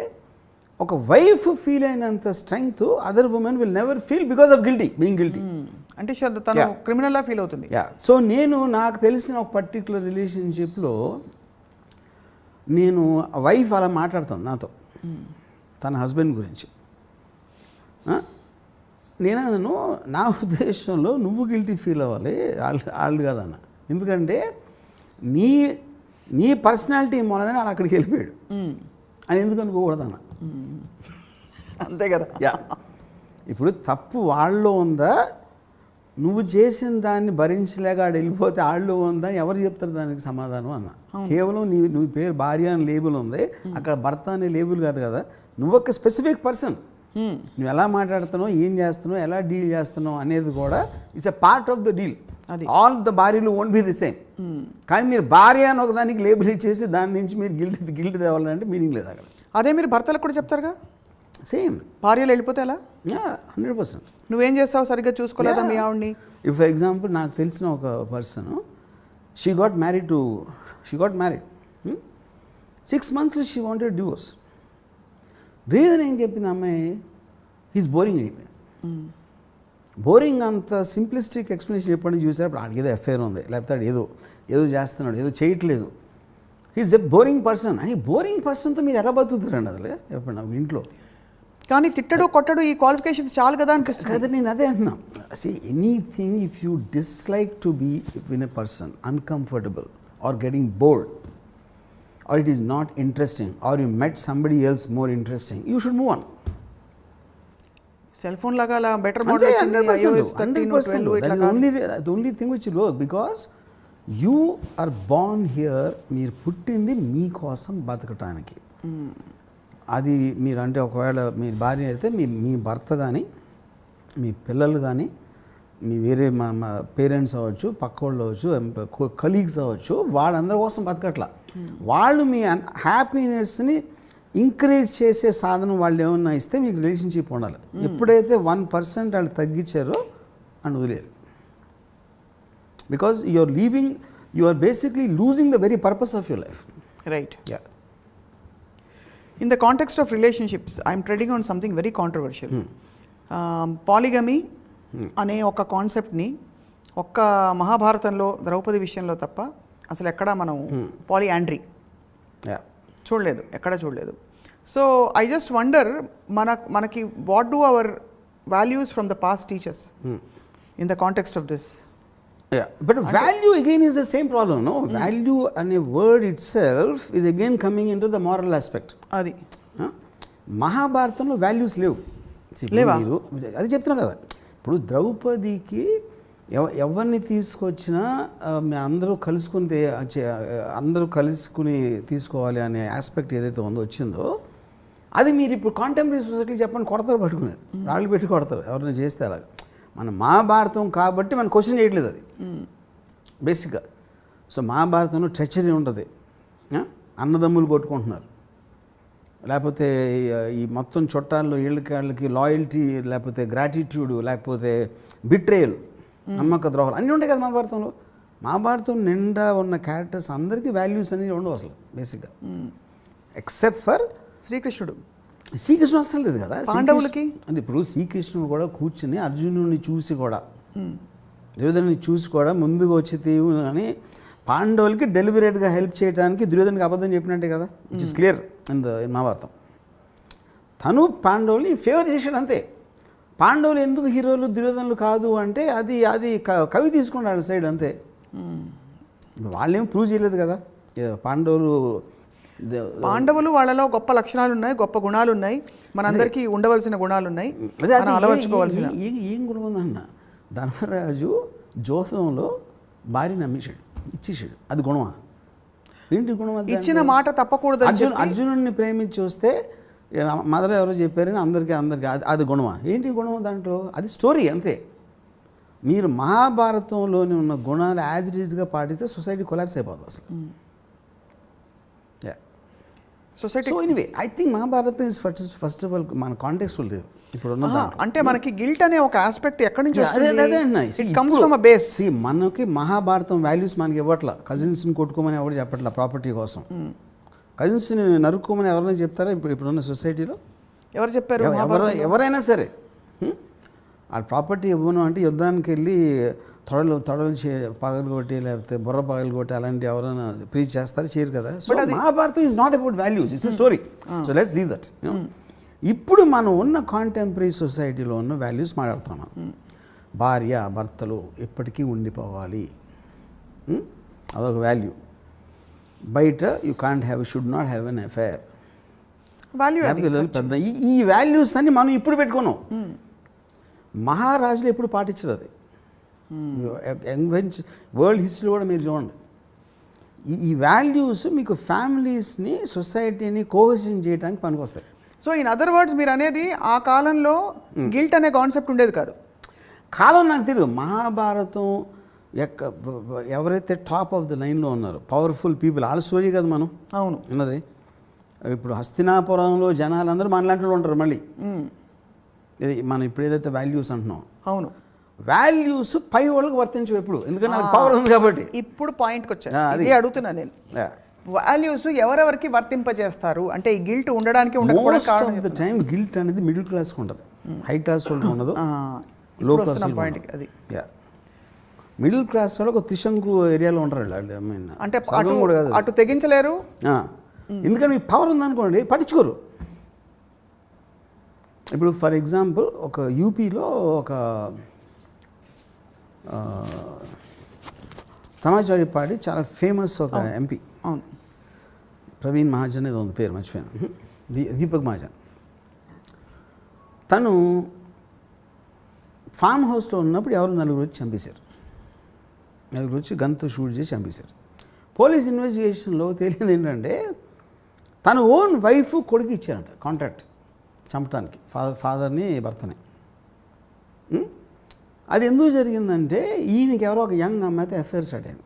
ఒక వైఫ్ ఫీల్ అయినంత strength other women will never feel because of being guilty. అంటే తను క్రిమినల్లా ఫీల్ అవుతుంది. సో నాకు తెలిసిన ఒక పర్టికులర్ రిలేషన్షిప్లో నేను వైఫ్ అలా మాట్లాడుతాను నాతో, తన హస్బెండ్ గురించి. నన్ను నా ఉద్దేశంలో నువ్వు గిల్టీ ఫీల్ అవ్వాలి, వాళ్ళు కాదన్న. ఎందుకంటే నీ పర్సనాలిటీ మూలనే వాళ్ళు అక్కడికి వెళ్ళిపోయాడు అని ఎందుకు అనుకోకూడదన్న. అంతే కదా. ఇప్పుడు తప్పు వాళ్ళలో ఉందా, నువ్వు చేసిన దాన్ని భరించలేక ఆడు వెళ్ళిపోతే వాళ్ళు ఉందా, ఎవరు చెప్తారు దానికి సమాధానం అన్న. కేవలం నువ్వు పేరు భార్య అని లేబుల్ ఉంది, అక్కడ భర్త అనే లేబుల్ కాదు కదా. నువ్వు ఒక స్పెసిఫిక్ పర్సన్, నువ్వు ఎలా మాట్లాడుతున్నావు, ఏం చేస్తున్నావు, ఎలా డీల్ చేస్తున్నావు అనేది కూడా it's a part of the deal. All the భార్యలు వోంట్ బి ది సేమ్. కానీ మీరు భార్య అని ఒకదానికి లేబుల్ ఇచ్చేసి దాని నుంచి మీరు గిల్ట్ తేవాలంటే మీనింగ్ లేదు అక్కడ. అదే మీరు భర్తలకు కూడా చెప్తారుగా, సేమ్ భార్యలు వెళ్ళిపోతే ఎలా? 100%. నువ్వేం చేస్తావు, సరిగ్గా చూసుకోలేదా మీ ఆవిడ్ని? ఇఫ్ ఫర్ ఎగ్జాంపుల్ నాకు తెలిసిన ఒక person, she got married 6 months she wanted divorce. Reason ఏం చెప్పింది అమ్మాయి, హీస్ బోరింగ్ అయిపోయింది. బోరింగ్ అంత సింప్లిస్టిక్ ఎక్స్ప్లెనేషన్ చెప్పండి చూసేటప్పుడు ఆడికి ఏదో ఎఫ్ఐఆర్ ఉంది, లేకపోతే ఆడు ఏదో చేస్తున్నాడు, ఏదో చేయట్లేదు, హీస్ ఎ బోరింగ్ పర్సన్. అని బోరింగ్ పర్సన్తో మీరు ఎలా బతుకుతారండి అసలు చెప్పండి నాకు ఇంట్లో? కానీ తిట్టడు కొట్టడు ఈ క్వాలిఫికేషన్స్ చాలు కదా అనిపిస్తుంది కదా. నేను అదే అంటున్నా, anything if you dislike to be with a person, uncomfortable or getting bored, or it is not interesting, or you met somebody else more interesting, you should move on. Cell phone లాగా అలా better model వచ్చింది, iOS 13 12 ఇట్లా కాదు. The only thing which will work, because you are born here, మీరు పుట్టింది మీకోసం బతకటానికి. అది మీరు అంటే ఒకవేళ మీ భార్య అయితే మీ భర్త కానీ, మీ పిల్లలు కానీ, మీ వేరే మా పేరెంట్స్ అవ్వచ్చు, పక్క వాళ్ళు అవ్వచ్చు, కలీగ్స్ అవ్వచ్చు, వాళ్ళందరి కోసం బతకట్లా. వాళ్ళు మీ హ్యాపీనెస్ని ఇంక్రీజ్ చేసే సాధనం వాళ్ళు ఏమన్నా ఇస్తే మీకు రిలేషన్షిప్ ఉండాలి. ఎప్పుడైతే 1% వాళ్ళు తగ్గించారో అని వదిలేదు. Because you are basically losing the very purpose of your life. Right. In the context of relationships I'm treading on something very controversial. Polygamy అనే ఒక కాన్సెప్ట్ని ఒక్క మహాభారతంలో ద్రౌపది విషయంలో తప్ప అసలు ఎక్కడా మనం పాలియాండ్రీ చూడలేదు, ఎక్కడా చూడలేదు. సో ఐ జస్ట్ వండర్, మనకి what do our values from the past teachers in the context of this. Yeah, but value again is the same problem, no? Value and a word itself is again coming into the moral aspect. అది మహాభారతంలో values లేవు. See, లేవా? మీరు అది చెప్తున్నా కదా, ఇప్పుడు ద్రౌపదికి ఎవరిని తీసుకొచ్చినా అందరూ కలుసుకుని అందరూ కలుసుకుని తీసుకోవాలి అనే ఆస్పెక్ట్ ఏదైతే ఉందో వచ్చిందో, అది మీరు ఇప్పుడు కాంటెంపరీ సొసైటీ చెప్పండి, కొడతారు పట్టుకునేది, రాళ్ళు పెట్టి కొడతారు ఎవరైనా చేస్తే అలాగా. మన మహాభారతం కాబట్టి మనం క్వశ్చన్ చేయట్లేదు అది బేసిక్గా. సో మహాభారతంలో ట్రెచరీ ఉంటుంది, అన్నదమ్ములు కొట్టుకుంటున్నారు, లేకపోతే ఈ మొత్తం చుట్టాల్లో వీళ్ళకి లాయల్టీ, లేకపోతే గ్రాటిట్యూడ్, లేకపోతే బిట్రేయల్, నమ్మక ద్రోహాలు అన్నీ ఉంటాయి కదా మహాభారతంలో. మహాభారతం నిండా ఉన్న క్యారెక్టర్స్ అందరికీ వాల్యూస్ అనేవి ఉండవు అసలు బేసిక్గా, ఎక్సెప్ట్ ఫర్ శ్రీకృష్ణుడు. శ్రీకృష్ణుడు అసలు లేదు కదా పాండవులకి. అంటే ఇప్పుడు శ్రీకృష్ణుడు కూడా కూర్చుని అర్జునుడిని చూసి కూడా, దుర్యోధనుని చూసి కూడా ముందుకు వచ్చి తీవు అని పాండవులకి డెలిబరేట్గా హెల్ప్ చేయడానికి దుర్యోధనికి అబద్ధం చెప్పినట్టే కదా, which is clear in Mahabharatam. తను పాండవుల్ని ఫేవర్ చేశాడు అంతే. పాండవులు ఎందుకు హీరోలు దుర్యోధనులు కాదు అంటే అది అది కవి తీసుకున్నాడు సైడ్ అంతే. వాళ్ళేం ప్రూవ్ చేయలేదు కదా పాండవులు వాళ్ళలో గొప్ప లక్షణాలు ఉన్నాయి, గొప్ప గుణాలు ఉన్నాయి, మనందరికీ ఉండవలసిన గుణాలు ఉన్నాయి, అలవర్చుకోవాల్సిన. ఏం గుణం ఉందన్న, ధర్మరాజు జోసంలో భార్యని అమ్మేశాడు, ఇచ్చేసాడు, అది గుణమా? ఏంటి గుణం? ఇచ్చిన మాట తప్పకూడదు. అర్జునుడిని ప్రేమించి వస్తే మదర్ ఎవరో చెప్పారని అందరికీ అది గుణమా? ఏంటి గుణం దాంట్లో? అది స్టోరీ అంతే. మీరు మహాభారతంలోని ఉన్న గుణాలు యాజ్ ఇట్ ఈజ్గా పాటిస్తే సొసైటీ కొలాప్స్ అయిపోతుంది అసలు. Society. So anyway I think Mahabharatam is first of all మన కాంటెక్స్ట్ లేదు ఇప్పుడు ఉన్న. అంటే మనకి గిల్ట్ అనే ఒక ఆస్పెక్ట్ ఎక్కడి నుంచి వస్తుంది? మనకి మహాభారతం వాల్యూస్ మనకి ఇవ్వట్లా. కజిన్స్ని కొట్టుకోమని ఎవరు చెప్పట్లా ప్రాపర్టీ కోసం. కజిన్స్ని నరుక్కోమని ఎవరైనా చెప్తారా ఇప్పుడున్న సొసైటీలో? ఎవరు చెప్పారు? ఎవరైనా సరే వాళ్ళ ప్రాపర్టీ ఇవ్వను అంటే యుద్ధానికి వెళ్ళి తొడలు పగలగొట్టి లేకపోతే బుర్ర పగలగొట్టి అలాంటి ఎవరైనా ప్రీచ్ చేస్తారు, చేయరు కదా. So Mahabharatam is not about values, it's a story. So let's leave that. ఇప్పుడు మనం ఉన్న కాంటెంపరీ సొసైటీలో ఉన్న వాల్యూస్ మాట్లాడుతున్నాం. భార్య భర్తలు ఎప్పటికీ ఉండిపోవాలి, అదొక వాల్యూ. బయట you can't have, should not have an affair value. పెద్ద ఈ వాల్యూస్ అన్ని మనం ఇప్పుడు పెట్టుకున్నాం. మహారాజులు ఎప్పుడు పాటించరు అది. వరల్డ్ హిస్టరీలో కూడా మీరు చూడండి. ఈ వాల్యూస్ మీకు ఫ్యామిలీస్ని, సొసైటీని కోహెషన్ చేయడానికి పనికొస్తాయి. సో ఇన్ అదర్ వర్డ్స్ మీరు అనేది ఆ కాలంలో గిల్ట్ అనే కాన్సెప్ట్ ఉండేది కాదు. కాలం నాకు తెలియదు. మహాభారతం ఎవరైతే టాప్ ఆఫ్ ద లైన్లో ఉన్నారో పవర్ఫుల్ పీపుల్, వాళ్ళ స్టోరీ కదా మనం అవును ఉన్నది. ఇప్పుడు హస్తినాపురంలో జనాలందరూ మనలాంటి వాళ్ళు ఉంటారు. మళ్ళీ ఇది మనం ఇప్పుడు ఏదైతే వాల్యూస్ అంటున్నాం, అవును వాల్యూస్ పై వాళ్ళకి వర్తించవు ఎప్పుడు, ఎందుకంటే నాకు పవర్ ఉంది కాబట్టి. ఇప్పుడు పాయింట్కి వచ్చాను, అది అడుగుతున్నా నేను. వాల్యూస్ ఎవరెవరికి వర్తింపజేస్తారు అంటే ఈ గిల్ట్ ఉండడానికి ఉండకపోవడం టైం గిల్ట్ అనేది మిడిల్ క్లాస్కి ఉంటుంది, హై క్లాస్ వాళ్ళకి ఉండదు, లో క్లాస్ పాయింట్కి. అది మిడిల్ క్లాస్ వాళ్ళు ఒక త్రిశంకు ఏరియాలో ఉంటారు. అంటే అటు తెగించలేరు, ఎందుకంటే మీకు పవర్ ఉందనుకోండి పట్టించుకోరు. ఇప్పుడు ఫర్ ఎగ్జాంపుల్ ఒక యూపీలో ఒక సమాజ్వాదీ పార్టీ చాలా ఫేమస్ ఒక ఎంపీ, అవును, ప్రవీణ్ మహాజన్ ఏదో ఉంది పేరు మర్చిపోయాను, దీపక్ మహాజన్. తను ఫామ్ హౌస్లో ఉన్నప్పుడు ఎవరు నలుగురు వచ్చి చంపేశారు. నలుగురు వచ్చి గన్తో షూట్ చేసి చంపేశారు. పోలీస్ ఇన్వెస్టిగేషన్లో తెలియదు ఏంటంటే తన ఓన్ వైఫ్ కొడుకు ఇచ్చారంట కాంట్రాక్ట్ చంపడానికి, ఫాదర్ని భర్తని. అది ఎందుకు జరిగిందంటే ఈయనకి ఎవరో ఒక యంగ్ అమ్మాయితో అఫైర్ స్టార్ట్ అయింది.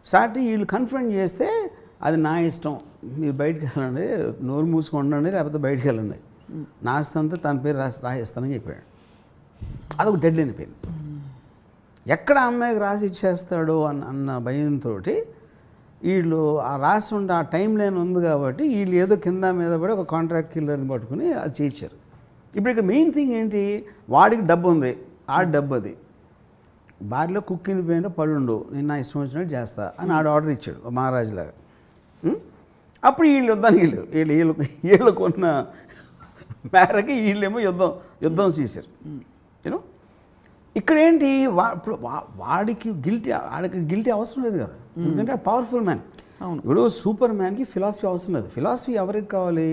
స్టార్ట్ వీళ్ళు కన్ఫ్రంట్ చేస్తే అది నా ఇష్టం, మీరు బయటకు వెళ్ళండి, నోరు మూసుకుండండి, లేకపోతే బయటకు వెళ్ళండి, నా ఆస్తంతా తన పేరు రాసిస్తానని చెప్పాడు. అదొక డెడ్ లైన్ అయిపోయింది. ఎక్కడ అమ్మాయికి రాసి ఇచ్చేస్తాడో అన్న భయంతో వీళ్ళు ఆ రాసి ఉండే ఆ టైం లైన్ ఉంది కాబట్టి వీళ్ళు ఏదో కింద మీద పడి ఒక కాంట్రాక్ట్ కిల్లర్ని పట్టుకుని అది చేయించారు. ఇప్పుడు ఇక్కడ మెయిన్ థింగ్ ఏంటి, వాడికి డబ్బు ఉంది, ఆ డబ్బు అది బారిలో కుక్కిని పోయినా పడుండు, నేను నా ఇష్టం వచ్చినట్టు చేస్తా అని ఆడు ఆర్డర్ ఇచ్చాడు మహారాజులాగా. అప్పుడు వీళ్ళు వద్దానికి వీళ్ళు కొన్న మేరకి వీళ్ళేమో యుద్ధం చేశారు. యూనో ఇక్కడ ఏంటి ఇప్పుడు వాడికి గిల్టీ అవసరం లేదు కదా, ఎందుకంటే పవర్ఫుల్ మ్యాన్. ఇప్పుడు సూపర్ మ్యాన్కి ఫిలాసఫీ అవసరం లేదు. ఫిలాసఫీ ఎవరికి కావాలి?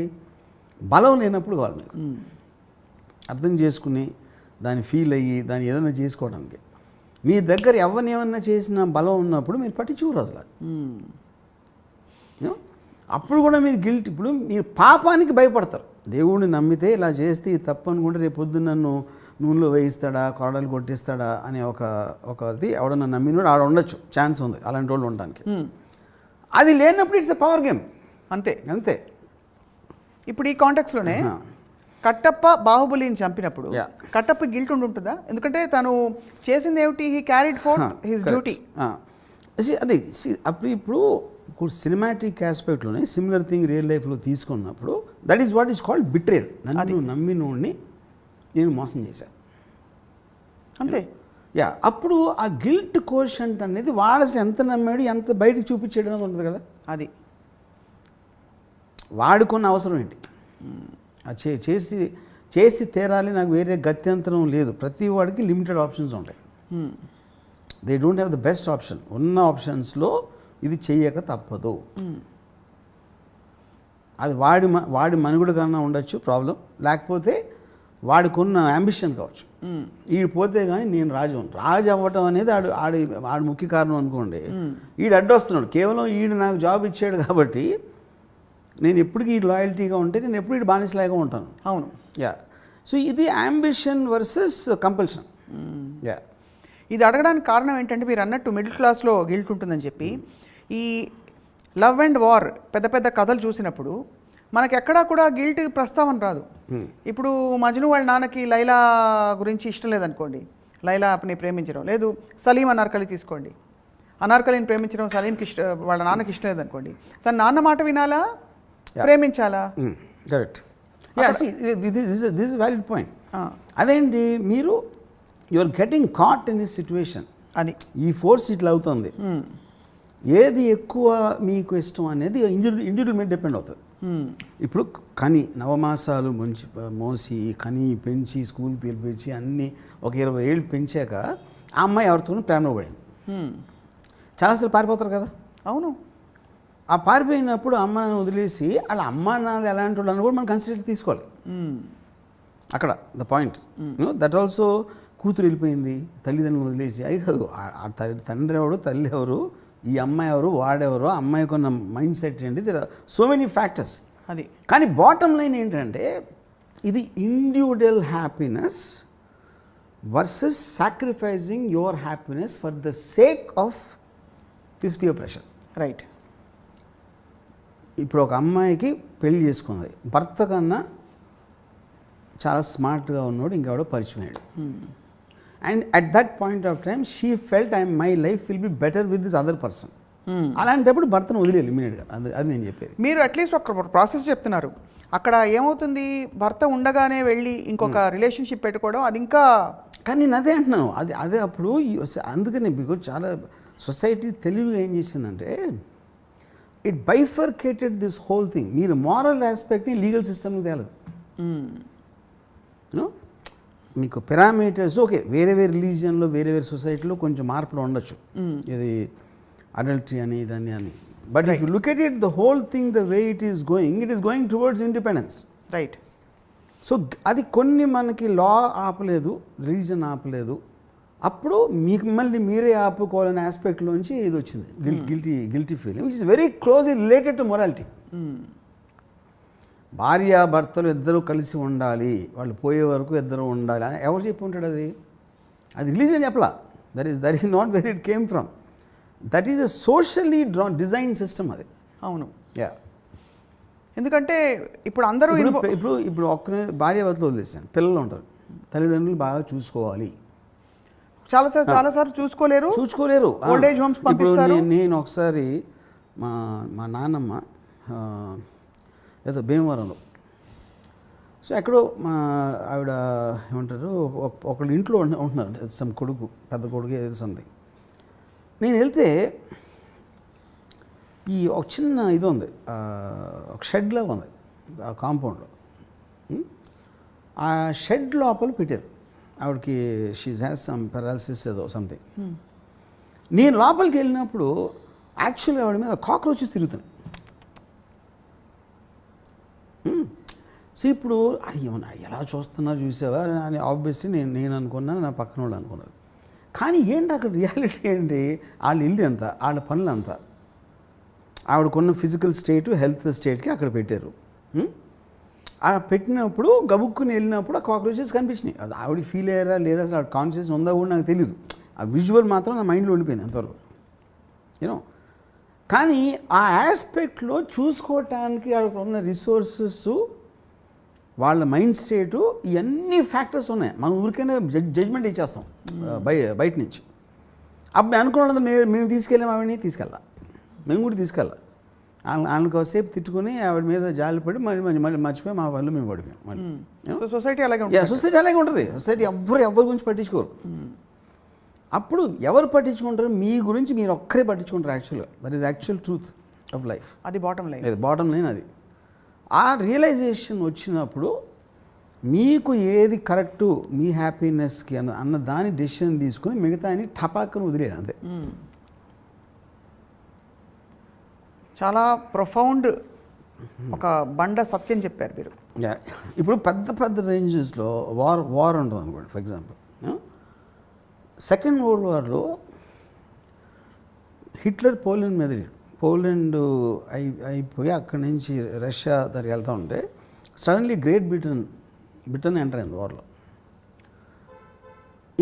బలం లేనప్పుడు కావాలి మీకు, అర్థం చేసుకుని దాన్ని ఫీల్ అయ్యి దాన్ని ఏదైనా చేసుకోవడానికి. మీ దగ్గర ఎవరిని ఏమన్నా చేసిన బలం ఉన్నప్పుడు మీరు పట్టించుకోరు అసలు. అప్పుడు కూడా మీరు గిల్ట్, ఇప్పుడు మీరు పాపానికి భయపడతారు. దేవుడిని నమ్మితే ఇలా చేస్తే ఇది తప్పు అనుకుంటే రేపు పొద్దున్న నన్ను నూనెలో వేయిస్తాడా, కొరడాలు కొట్టిస్తాడా అనే ఒకది ఎవడన్నా నమ్మినోడు ఆడ ఉండొచ్చు, ఛాన్స్ ఉంది అలాంటి వాళ్ళు ఉండడానికి. అది లేనప్పుడు ఇట్స్ ఎ పవర్ గేమ్, అంతే అంతే. ఇప్పుడు ఈ కాంటెక్స్లోనే కట్టప్ప బాహుబలిని చంపినప్పుడు కట్టప్ప గిల్ట్ ఉంటుందా? ఎందుకంటే తను చేసింది ఏమిటి? He carried fourth his duty. అదే అప్పుడు ఇప్పుడు సినిమాటిక్ ఆస్పెక్ట్లోనే సిమిలర్ థింగ్ రియల్ లైఫ్లో తీసుకున్నప్పుడు that is what is called betrayal. నన్ను నమ్మినోడిని నేను మోసం చేశాను, అంతే. అప్పుడు ఆ గిల్ట్ కోషంట్ అనేది వాడు అసలు ఎంత నమ్మాడు, ఎంత బయటకు చూపించాడు అనేది ఉంటుంది కదా. అది వాడుకున్న అవసరం ఏంటి? అది చేసి తీరాలి, నాకు వేరే గత్యంతరం లేదు. ప్రతి వాడికి లిమిటెడ్ ఆప్షన్స్ ఉంటాయి. They don't have the best option. ఉన్న ఆప్షన్స్లో ఇది చెయ్యక తప్పదు. అది వాడి మనుగడ కన్నా ఉండొచ్చు ప్రాబ్లం, లేకపోతే వాడికున్న అంబిషన్ కావచ్చు. ఈడు పోతే కానీ నేను రాజు అవ్వటం అనేది ఆడు ముఖ్య కారణం అనుకోండి. ఈడు అడ్డొస్తున్నాడు, కేవలం ఈడు నాకు జాబ్ ఇచ్చాడు కాబట్టి నేను ఎప్పటికీ ఈ లాయల్టీగా ఉంటే నేను ఎప్పుడు ఇటు బానిసలాగా ఉంటాను. అవును. సో ఇది అంబిషన్ వర్సెస్ కంపల్షన్. ఇది అడగడానికి కారణం ఏంటంటే మీరు అన్నట్టు మిడిల్ క్లాస్లో గిల్ట్ ఉంటుందని చెప్పి ఈ లవ్ అండ్ వార్ పెద్ద పెద్ద కథలు చూసినప్పుడు మనకి ఎక్కడా కూడా గిల్ట్ ప్రస్తావన రాదు. ఇప్పుడు మజ్ను వాళ్ళ నాన్నకి లైలా గురించి ఇష్టం లేదనుకోండి, లైలాని ప్రేమించడం లేదు. సలీం అనార్కలి తీసుకోండి, అనార్కలిని ప్రేమించడం సలీంకి వాళ్ళ నాన్నకి ఇష్టం లేదనుకోండి, తన నాన్న మాట వినాలా, ప్రేమించాలా? Correct. This is valid point. అదేంటి, మీరు you're getting caught in this situation అని ఈ ఫోర్స్ ఇట్లా అవుతుంది. ఏది ఎక్కువ మీకు ఇష్టం అనేది ఇండివిజువల్ మీద డిపెండ్ అవుతుంది. ఇప్పుడు నవమాసాలు మోసి పెంచి స్కూల్కి తెలిపించి అన్నీ ఒక 20 ఏళ్ళు పెంచాక ఆ అమ్మాయి ఎవరితోనూ ప్రేమలో పడింది. చాలాసార్లు పారిపోతారు కదా. అవును. ఆ పారిపోయినప్పుడు అమ్మ నాన్న వదిలేసి వాళ్ళ అమ్మ నాన్న ఎలాంటి వాళ్ళు అని కూడా మనం కన్సిడర్ తీసుకోవాలి. అక్కడ ద పాయింట్. దట్ ఆల్సో కూతురు వెళ్ళిపోయింది, తల్లిదండ్రులు వదిలేసి అది కాదు. తండ్రి ఎవరు, తల్లి ఎవరు, ఈ అమ్మాయి ఎవరు, వాడెవరు, అమ్మాయికి ఉన్న మైండ్ సెట్ ఏంటి, there are so many factors. అది కానీ బాటమ్ లైన్ ఏంటంటే ఇది individual happiness versus sacrificing your happiness for the sake of this peer pressure. Right. ఇప్పుడు ఒక అమ్మాయికి పెళ్లి చేసుకుంది, భర్త కన్నా చాలా స్మార్ట్గా ఉన్నాడు ఇంకెవడో పరిచయం అయ్యాడు. And at that point of time she felt my life will be better with this other person. అలాంటప్పుడు భర్తను వదిలేయాలి ఇమీడియట్గా. అది నేను చెప్పేది. మీరు అట్లీస్ట్ ఒక ప్రాసెస్ చెప్తున్నారు. అక్కడ ఏమవుతుంది, భర్త ఉండగానే వెళ్ళి ఇంకొక రిలేషన్షిప్ పెట్టుకోవడం అది ఇంకా. కానీ నేను అదే అంటున్నాను, అదే అప్పుడు అందుకని బికాజ్ చాలా సొసైటీ తెలివిగా ఏం చేసిందంటే it bifurcated this whole thing. మీరు మారల్ ఆస్పెక్ట్ని లీగల్ సిస్టమ్కి తేలదు. మీకు పారామీటర్స్ ఓకే, వేరే రిలీజియన్లో వేరే సొసైటీలో కొంచెం మార్పులు ఉండొచ్చు, ఇది అడల్టరీ అని ఇదని అని. But if you look at it the whole thing the way it is going towards independence. Right. So అది కొన్ని మనకి లా ఆపలేదు, రిలీజన్ ఆపలేదు. అప్పుడు మిమ్మల్ని మీరే ఆపుకోవాలనే ఆస్పెక్ట్లోంచి ఇది వచ్చింది guilty feeling, which is very closely related to morality. భార్య భర్తలు ఇద్దరు కలిసి ఉండాలి, వాళ్ళు పోయే వరకు ఇద్దరు ఉండాలి అని ఎవరు చెప్పి ఉంటాడు? అది రిలీజన్ చెప్పలా. That is not where it came from. That is a socially design system అది. అవును. ఎందుకంటే ఇప్పుడు అందరూ ఇప్పుడు ఒక్కనే భార్య భర్తలు వదిలేసాను, పిల్లలు ఉంటారు, తల్లిదండ్రులు బాగా చూసుకోవాలి. చాలాసార్లు చూసుకోలేరు. ఓల్డ్ ఏజ్ హోమ్స్ పంపిస్తారు. నేను ఒకసారి మా నాన్నమ్మ ఏదో భీమవరంలో, సో ఎక్కడో మా ఆవిడ ఏమంటారు ఒకళ్ళు ఇంట్లో ఉంటున్నారు, సమ్ కొడుకు, పెద్ద కొడుకు ఏదో సంథింగ్. నేను వెళ్తే ఒక చిన్న ఇది ఉంది, ఒక షెడ్లా ఉంది ఆ కాంపౌండ్లో. ఆ షెడ్ లోపల పెట్టారు ఆవిడకి. షీజ్ హ్యాస్ సమ్ పెరాలసిస్ ఏదో సంథింగ్. నేను లోపలికి వెళ్ళినప్పుడు యాక్చువల్గా ఆవిడ మీద కాక్రోచెస్ తిరుగుతున్నాయి. సో ఇప్పుడు అది ఏమన్నా ఎలా చూస్తున్నారు చూసావా అని ఆబ్వియస్లీ నేను అనుకున్నాను, నా పక్కన వాళ్ళు అనుకున్నారు. కానీ ఏంటి అక్కడ రియాలిటీ ఏంటి, వాళ్ళ ఇల్లు ఎంత, వాళ్ళ పనులు అంతా ఆవిడకున్న ఫిజికల్ స్టేటు హెల్త్ స్టేట్కి అక్కడ పెట్టారు. ఆ పెట్టినప్పుడు గబుక్కుని వెళ్ళినప్పుడు ఆ కాక్రోచెస్ కనిపించినాయి. అది ఆవిడ ఫీల్ అయ్యారా లేదా, అసలు ఆవిడ కాన్షియస్ ఉందా కూడా నాకు తెలియదు. ఆ విజువల్ మాత్రం నా మైండ్లో ఉండిపోయింది అంతవరకు, యూనో. కానీ ఆ ఆస్పెక్ట్లో చూసుకోవటానికి అక్కడ ఉన్న రిసోర్సెస్, వాళ్ళ మైండ్ స్టేటు, ఇవన్నీ ఫ్యాక్టర్స్ ఉన్నాయి. మనం ఊరికైనా జడ్జ్మెంట్ ఇచ్చేస్తాం బయట నుంచి. అప్పుడు అనుకున్నది మేము తీసుకెళ్ళాం, ఆవిడని తీసుకెళ్ళా, మేము కూడా తీసుకెళ్ళా. ఆవిడ కాసేపు తిట్టుకుని ఆవిడ మీద జాలిపడి మళ్ళీ మర్చిపోయి మా వాళ్ళు మేము పడిపోయాం. మళ్ళీ సొసైటీ అలాగే సొసైటీ అలాగే ఉంటుంది. సొసైటీ ఎవరి గురించి పట్టించుకోరు. అప్పుడు ఎవరు పట్టించుకుంటారు, మీ గురించి మీరు ఒక్కరే పట్టించుకుంటారు. యాక్చువల్గా that is actual truth of life. అది బాటమ్ లైన్. అది బాటమ్ లైన్. అది ఆ రియలైజేషన్ వచ్చినప్పుడు మీకు ఏది కరెక్టు మీ హ్యాపీనెస్కి అన్న దాని డెసిషన్ తీసుకుని మిగతా అని టపాక్కను వదిలేను అంతే. చాలా ప్రొఫౌండ్ ఒక బండ సత్యం చెప్పారు మీరు. ఇప్పుడు పెద్ద రేంజెస్లో వార్ ఉంటుంది అనుకోండి. ఫర్ ఎగ్జాంపుల్ సెకండ్ వరల్డ్ వార్లో హిట్లర్ పోలాండ్ అయిపోయి అక్కడి నుంచి రష్యా దగ్గరికి వెళ్తూ ఉంటే సడన్లీ గ్రేట్ బ్రిటన్ ఎంటర్ అయింది వార్లో.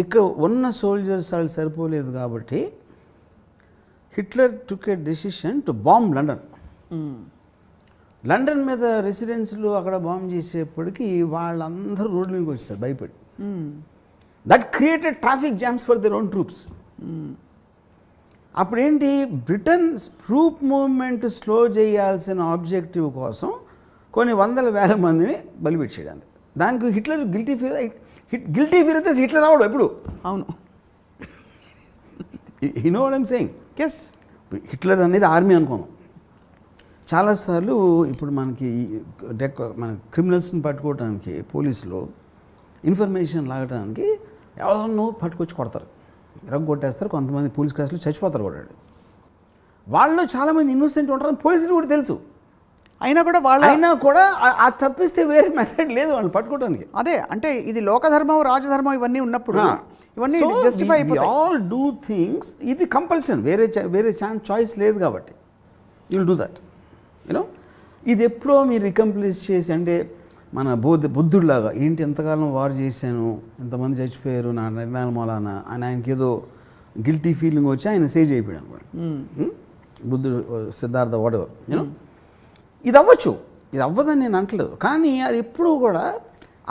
ఇక్కడ ఉన్న సోల్జర్స్ వాళ్ళు సరిపోలేదు కాబట్టి Hitler took A decision to bomb London. London మీద రెసిడెన్స్లు అక్కడ బాంబ్ చేసేప్పటికీ వాళ్ళందరూ రోడ్ల మీదకి వచ్చేసారు భయపడి. That created traffic jams for their own troops. అప్పుడేంటి, బ్రిటన్ ట్రూప్ మూవ్మెంట్ స్లో చేయాల్సిన ఆబ్జెక్టివ్ కోసం కొన్ని వందల వేల మందిని బలిపెట్టేయడానికి. దానికి హిట్లర్ గిల్టీ ఫీల్ అయితే హిట్లర్ రావడం ఎప్పుడు. అవును, you know what I'm saying. Yes, Hitler అనేది ఆర్మీ అనుకోను. చాలాసార్లు ఇప్పుడు మనకి మన క్రిమినల్స్ని పట్టుకోవడానికి పోలీసులు ఇన్ఫర్మేషన్ లాగడానికి ఎవరో పట్టుకొచ్చి కొడతారు, కొట్టేస్తారు. కొంతమంది పోలీస్ కేసులు చచ్చిపోతారు కూడా. వాళ్ళు చాలామంది ఇన్నోసెంట్ ఉంటారని పోలీసులు కూడా తెలుసు. అయినా కూడా ఆ తప్పిస్తే వేరే మెథడ్ లేదు వాళ్ళు పట్టుకోవడానికి. అదే అంటే ఇది లోకధర్మం రాజధర్మం ఇవన్నీ ఉన్నప్పుడు ఇవన్నీ జస్టిఫై అయిపోతాయి. ఆల్ డూ థింగ్స్, ఇది కంపల్సన్, వేరే చాయిస్ లేదు కాబట్టి you will do that, you know. ఇది ఎప్పుడో మీరు రికంప్లీస్ చేసి, అంటే మన బుద్ధుడిలాగా ఏంటి ఎంతకాలం వార్ చేశాను, ఎంతమంది చచ్చిపోయారు నా నిర్ణయాల మూలాన అని ఆయనకి ఏదో గిల్టీ ఫీలింగ్ వచ్చి ఆయన సేజ్ అయిపోయాడు అనమాట. బుద్ధుడు, సిద్ధార్థ, వాటెవర్, యూనో. ఇది అవ్వచ్చు, ఇది అవ్వదని నేను అంటలేదు. కానీ అది ఎప్పుడూ కూడా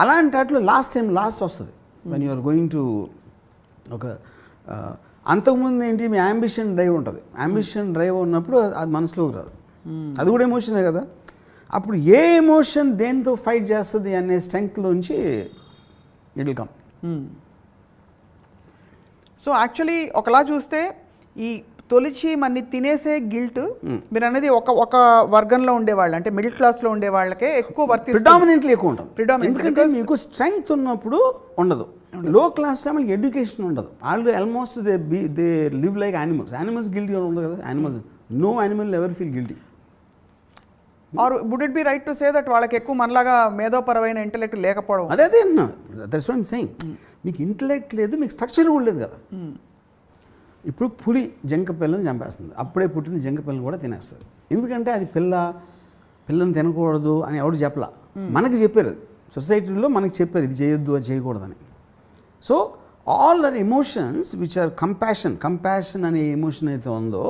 అలాంటి వాటిలో లాస్ట్ వస్తుంది when you are going to ఒక అంతకుముందు ఏంటి, మీ యాంబిషన్ డ్రైవ్ ఉంటుంది. యాంబిషన్ డ్రైవ్ ఉన్నప్పుడు అది మనసులోకి రాదు. అది కూడా ఎమోషనే కదా. అప్పుడు ఏ ఎమోషన్ దేంతో ఫైట్ చేస్తుంది అనే స్ట్రెంగ్త్లోంచి it will come. So actually ఒకలా చూస్తే ఈ తొలిచి మన్ని తినేసే గిల్ట్ మీరు అనేది ఒక వర్గంలో ఉండేవాళ్ళు, అంటే మిడిల్ క్లాస్లో ఉండే వాళ్ళకే ఎక్కువ వర్తిస్తుంది. ప్రిడామినెంట్లీ ఎక్కువ ఉంటుంది. ఎందుకంటే మీకు స్ట్రెంగ్త్ ఉన్నప్పుడు ఉండదు. లో క్లాస్లో మనకి ఎడ్యుకేషన్ ఉండదు. వాళ్ళు almost they live like animals guilty ఉండదు కదా. No animal ever feel guilty. Or would it be right to say that వాళ్ళకి ఎక్కువ మనలాగా మేధోపరమైన ఇంటెలెక్ట్ లేకపోవడం? అదే అన్నా, దట్స్ వాట్ ఐమ్ సేయింగ్. మీకు ఇంటెలెక్ట్ లేదు, మీకు స్ట్రక్చర్ కూడా లేదు కదా. ఇప్పుడు పులి జంక పిల్లని చంపేస్తుంది, అప్పుడే పుట్టిన జంక పిల్లని కూడా తినేస్తుంది. ఎందుకంటే అది పిల్లని తినకూడదు అని ఎవరు చెప్పలా, మనకి చెప్పారు. అది సొసైటీలో మనకి చెప్పారు ఇది చేయొద్దు, అది చేయకూడదని. So all our emotions which our compassion అనే ఎమోషన్ అయితే ఉందో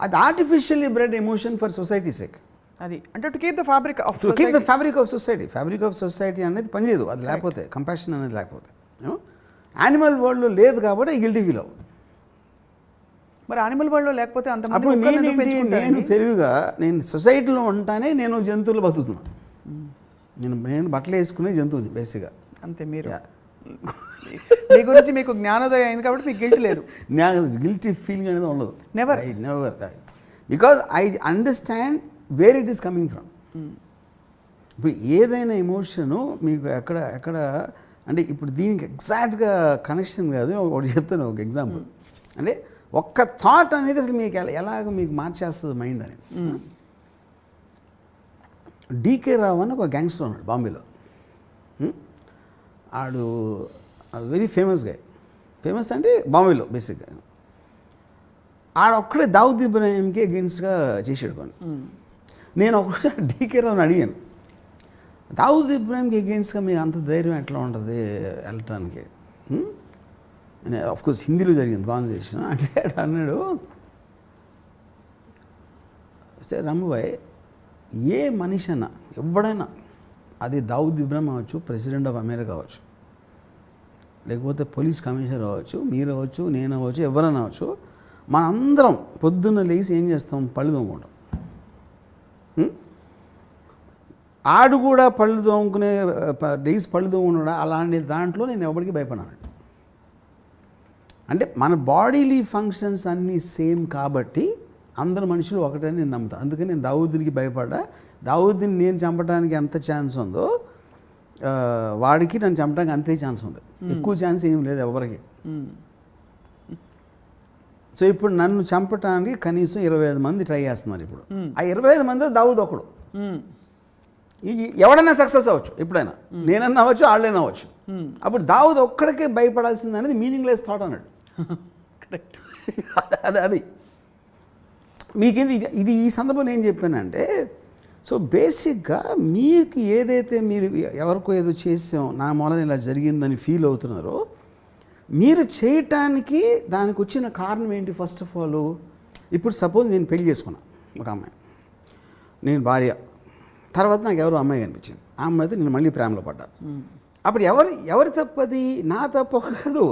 అది artificially bred emotion for society sake. అది అంటే to keep the fabric of society అనేది పనిచేయదు అది లేకపోతే, కంపాషన్ అనేది లేకపోతే. యానిమల్ వరల్డ్లో లేదు కాబట్టి గిల్టీ ఫీల్ అవ్వదు. మరి యానిమల్ వరల్డ్లో లేకపోతే అంత అప్పుడు నేను తెలివిగా నేను సొసైటీలో ఉంటానే నేను జంతువులు బతుకుతున్నాను. నేను బట్టలు వేసుకునే జంతువుని బేసిక్గా అంతే. మీరు మీ గురించి మీకు జ్ఞానోదయం అయింది కాబట్టి మీకు గిల్ట్ లేదు. గిల్టీ ఫీలింగ్ అనేది ఉండదు. Never because I understand where it is coming from. ఇప్పుడు ఏదైనా ఎమోషను మీకు ఎక్కడ అంటే ఇప్పుడు దీనికి ఎగ్జాక్ట్గా కనెక్షన్ కాదు, ఒకటి చెప్తాను ఒక ఎగ్జాంపుల్. అంటే ఒక్క థాట్ అనేది అసలు మీకు ఎలాగ మీకు మార్చేస్తుంది మైండ్ అనేది. డీకే రావు అని ఒక గ్యాంగ్స్టర్ ఉన్నాడు బాంబేలో. ఆడు వెరీ ఫేమస్ గా, ఫేమస్ అంటే బాంబేలో బేసిక్గా. ఆడొక్కడే దావుద్ ఇబ్రాహింకి అగెన్స్ట్గా చేసాడు కొన్ని. నేను ఒకటి డీకే రావుని అడిగాను, దావుద్ ఇబ్రాహింకి అగెన్స్ట్గా మీకు అంత ధైర్యం ఎట్లా ఉంటుంది వెళ్ళటానికి? ఆఫ్కోర్స్ హిందీలో జరిగింది కాన్వర్సేషన్. అంటే అన్నాడు, సరే రమ్మబాయ్, ఏ మనిషి అన్నా ఎవడైనా, అది దావుద్ ఇబ్రాహిం అవ్వచ్చు, ప్రెసిడెంట్ ఆఫ్ అమెరికా అవ్వచ్చు, లేకపోతే పోలీస్ కమిషనర్ అవ్వచ్చు, మీరు అవ్వచ్చు, నేను అవ్వచ్చు, ఎవరైనా అవ్వచ్చు, మనందరం పొద్దున్న లేచి ఏం చేస్తాం? పళ్ళు తోముకుంటాం. ఆడు కూడా పళ్ళు తోముకునే డేస్ పళ్ళు తోముకున్నాడు. అలాంటి దాంట్లో నేను ఎవరికి భయపడాను. అంటే మన బాడీలీ ఫంక్షన్స్ అన్నీ సేమ్ కాబట్టి అందరు మనుషులు ఒకటే నేను నమ్ముతాను. అందుకని నేను దావూద్కి భయపడ్డా. దావూద్ని నేను చంపడానికి ఎంత ఛాన్స్ ఉందో వాడికి నన్ను చంపడానికి అంతే ఛాన్స్ ఉంది. ఎక్కువ ఛాన్స్ ఏం లేదు ఎవరికి. సో ఇప్పుడు నన్ను చంపడానికి కనీసం 25 మంది ట్రై చేస్తున్నారు. ఇప్పుడు ఆ 25 మంది దావూద్ ఒకడు. ఎవడైనా సక్సెస్ అవ్వచ్చు, ఎప్పుడైనా నేనన్నా అవ్వచ్చు, వాళ్ళైనా అవ్వచ్చు. అప్పుడు దావూద్ ఒక్కడికే భయపడాల్సింది అనేది మీనింగ్లెస్ థాట్ అన్నాడు. కరెక్ట్. అది మీకేంటి ఇది ఈ సందర్భంలో ఏం చెప్పానంటే, సో బేసిక్గా మీకు ఏదైతే మీరు ఎవరికో ఏదో చేసాం, నా మూలన ఇలా జరిగిందని ఫీల్ అవుతున్నారో, మీరు చేయటానికి దానికి వచ్చిన కారణం ఏంటి? ఫస్ట్ ఆఫ్ ఆల్, ఇప్పుడు సపోజ్ నేను పెళ్లి చేసుకున్నాను ఒక అమ్మాయి, నేను భార్య, తర్వాత నాకు ఎవరు అమ్మాయి కనిపించింది. ఆ అమ్మాయితో నేను మళ్ళీ ప్రేమలో పడ్డాను. అప్పుడు ఎవరి తప్పది? నా తప్పు కాదు,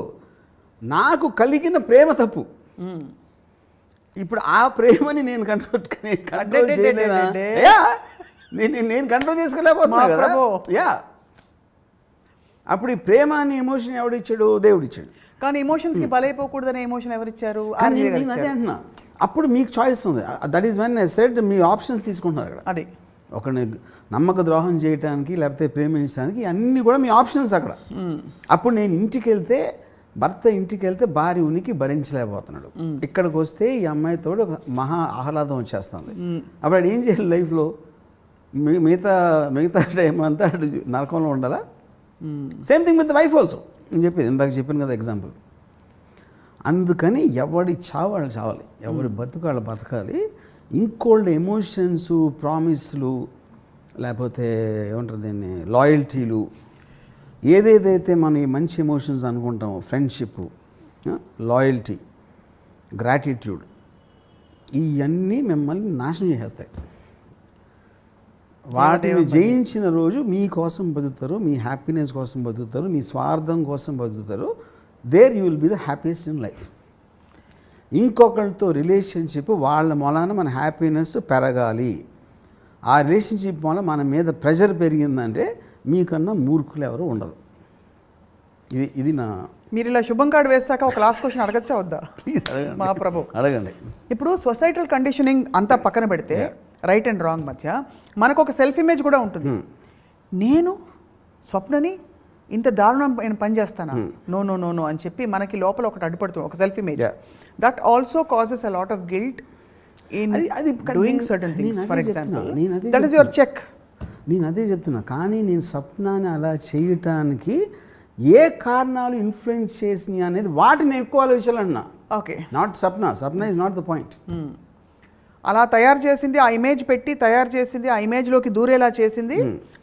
నాకు కలిగిన ప్రేమ తప్పు. ఇప్పుడు ఆ ప్రేమని నేను కంట్రోల్ చేయలేనా? నేను కంట్రోల్ చేసుకోలేకపోతున్నా కదా. యా, అప్పుడు ఈ ప్రేమ అని ఎమోషన్ ఎవడిచ్చాడు? దేవుడిచ్చాడు. కానీ ఎమోషన్స్కి బలైపోకూడదనే ఎమోషన్ ఎవరిచ్చారు? నేను అదే అంటున్నా. అప్పుడు మీకు చాయిస్ ఉంది. That is when I said me options తీసుకుంటున్నారు అక్కడ. అదే ఒకరిని నమ్మక ద్రోహం చేయడానికి లేకపోతే ప్రేమించడానికి అన్నీ కూడా మీ ఆప్షన్స్ అక్కడ. అప్పుడు నేను ఇంటికి వెళ్తే, భర్త ఇంటికి వెళ్తే భార్య ఉనికి భరించలేకపోతున్నాడు. ఇక్కడికి వస్తే ఈ అమ్మాయితో ఒక మహా ఆహ్లాదం వచ్చేస్తుంది. అప్పుడు ఏం చేయాలి లైఫ్లో? మిగతా టైం అంతా నరకంలో ఉండాలా? Same thing with wife also. నేను చెప్పేది ఇందాక చెప్పాను కదా ఎగ్జాంపుల్. అందుకని ఎవడి చావాళ్ళు చావాలి, ఎవరి బతుకాళ్ళు బతకాలి. ఇంకోల్డ్ ఎమోషన్స్, ప్రామిస్లు, లేకపోతే ఏమంటారు దీన్ని, లాయల్టీలు, ఏదేదైతే మనం ఈ మంచి ఎమోషన్స్ అనుకుంటామో, ఫ్రెండ్షిప్, లాయల్టీ, గ్రాటిట్యూడ్, ఇవన్నీ మిమ్మల్ని నాశనం చేసేస్తాయి. వాటిని జయించిన రోజు మీకోసం బతుకుతారు, మీ హ్యాపీనెస్ కోసం బతుకుతారు, మీ స్వార్థం కోసం బతుకుతారు. There you will be the happiest in life. ఇంకొకరితో రిలేషన్షిప్, వాళ్ళ మూలాన మన హ్యాపీనెస్ పెరగాలి. ఆ రిలేషన్షిప్ వల్ల మన మీద ప్రెషర్ పెరిగిందంటే మీకన్నా మూర్ఖులు ఎవరు ఉండదు. ఇది నా. మీరు ఇలా శుభం కార్డు వేస్తాక ఒక లాస్ట్ క్వశ్చన్ అడగచ్చా వద్దా? ప్లీజ్ అడగండి. మా ప్రభు అడగండి. ఇప్పుడు సొసైటల్ కండిషనింగ్ అంతా పక్కన పెడితే, రైట్ అండ్ రాంగ్ మధ్య మనకు ఒక సెల్ఫ్ ఇమేజ్ కూడా ఉంటుంది. నేను స్వప్నని ఇంత దారుణం పని చేస్తానా, నో నో నో నో అని చెప్పి మనకి లోపల ఒకటి అడ్డుపడుతుంది, ఒక self image. That also causes a lot of guilt in doing certain things. For example, that is your check. నేను అదే చెప్తున్నా. కానీ నేను స్వప్నాన్ని అలా చేయటానికి ఏ కారణాలు ఇన్ఫ్లుయెన్స్ చేసినాయి అనేది వాటిని ఎక్కువ ఆలోచించాలన్నా. Okay, not Swapna is not the point. అలా తయారు చేసింది, ఆ ఇమేజ్ పెట్టి తయారు చేసింది, ఆ ఇమేజ్లోకి దూరేలా చేసింది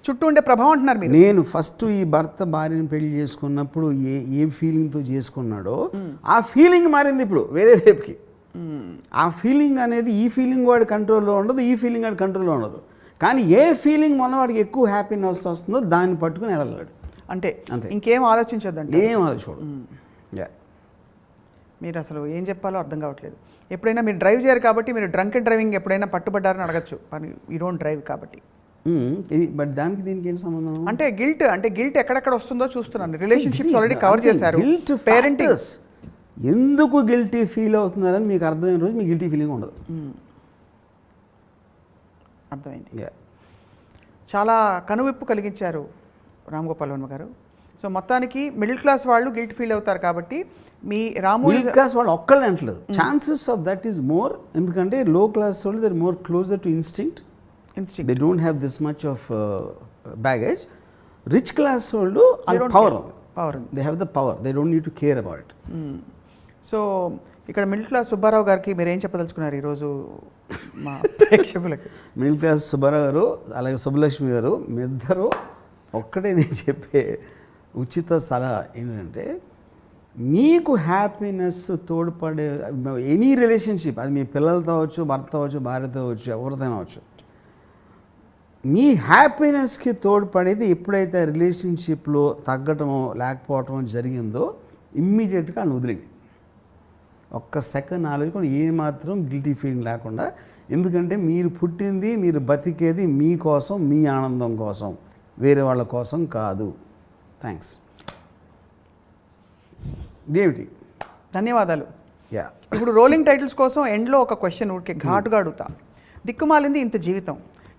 చుట్టూ ఉండే ప్రభావం అంటున్నారు మీరు. నేను ఫస్ట్ ఈ భర్త భార్యను పెళ్లి చేసుకున్నప్పుడు ఏ ఫీలింగ్తో చేసుకున్నాడో ఆ ఫీలింగ్ మారింది ఇప్పుడు వేరే రేపుకి. ఆ ఫీలింగ్ అనేది ఈ ఫీలింగ్ వాడి కంట్రోల్లో ఉండదు, ఈ ఫీలింగ్ వాడి కంట్రోల్లో ఉండదు. కానీ ఏ ఫీలింగ్ మన వాడికి ఎక్కువ హ్యాపీనెస్ వస్తుందో దాన్ని పట్టుకుని వెళ్ళగలడు. అంటే ఇంకేం ఆలోచించొద్దంటే. ఏం ఆలోచించడు. మీరు అసలు ఏం చెప్పాలో అర్థం కావట్లేదు. ఎప్పుడైనా మీరు డ్రైవ్ చేయరు కాబట్టి మీరు డ్రంక్ అండ్ డ్రైవింగ్ ఎప్పుడైనా పట్టుబడ్డారని అడగచ్చు. యూ డోంట్ డ్రైవ్ కాబట్టి. బట్ దానికి దీనికి ఏం సంబంధం? అంటే గిల్ట్ ఎక్కడెక్కడ వస్తుందో చూస్తున్నాను. రిలేషన్షిప్స్ ఆల్రెడీ కవర్ చేశారు. పేరెంటింగ్ ఎందుకు గిల్టీ ఫీల్ అవుతున్నారని మీకు అర్థమైన రోజు మీకు గిల్టీ ఫీలింగ్ ఉండదు. అర్థమైంది. చాలా కనువిప్పు కలిగించారు రామ్ గోపాల్ వర్మ గారు. సో మొత్తానికి మిడిల్ క్లాస్ వాళ్ళు గిల్ట్ ఫీల్ అవుతారు కాబట్టి మీ రాము మిడిల్ క్లాస్ వాళ్ళు ఒక్కళ్ళే అంటలేదు, chances of that is more. ఎందుకంటే లో క్లాస్ వాళ్ళు they are more closer to instinct, they don't have this much of baggage. Rich class వాళ్ళు power they have the power, they don't need to care about it. So ఇక్కడ middle class Subbarao గారికి మీరు ఏం చెప్పదలుచుకున్నారు ఈరోజు మా ప్రేక్షకులకి? మిడిల్ క్లాస్ సుబ్బారావు గారు అలాగే సుబ్బలక్ష్మి గారు మీ ఇద్దరు ఒక్కటే నేను చెప్పే ఉచిత సలహా ఏంటంటే, మీకు హ్యాపీనెస్ తోడ్పడే ఎనీ రిలేషన్షిప్, అది మీ పిల్లలతో అవ్వచ్చు, భర్త అవ్వచ్చు, భార్యతో అవ్వచ్చు, ఎవరితో అవ్వచ్చు, మీ హ్యాపీనెస్కి తోడ్పడేది ఎప్పుడైతే రిలేషన్షిప్లో తగ్గటమో లేకపోవటమో జరిగిందో ఇమ్మీడియట్గా అని వదిలేండి. ఒక్క సెకండ్ ఆలోచించుకొని ఏమాత్రం గిల్టీ ఫీలింగ్ లేకుండా. ఎందుకంటే మీరు పుట్టింది, మీరు బతికేది మీకోసం, మీ ఆనందం కోసం, వేరే వాళ్ళ కోసం కాదు. థ్యాంక్స్. ఇదేమిటి? ధన్యవాదాలు. యా, ఇప్పుడు రోలింగ్ టైటిల్స్ కోసం ఎండ్లో ఒక క్వశ్చన్ ఊరికే ఘాటుగా అడుగుతా. దిక్కుమాలింది ఇంత జీవితం,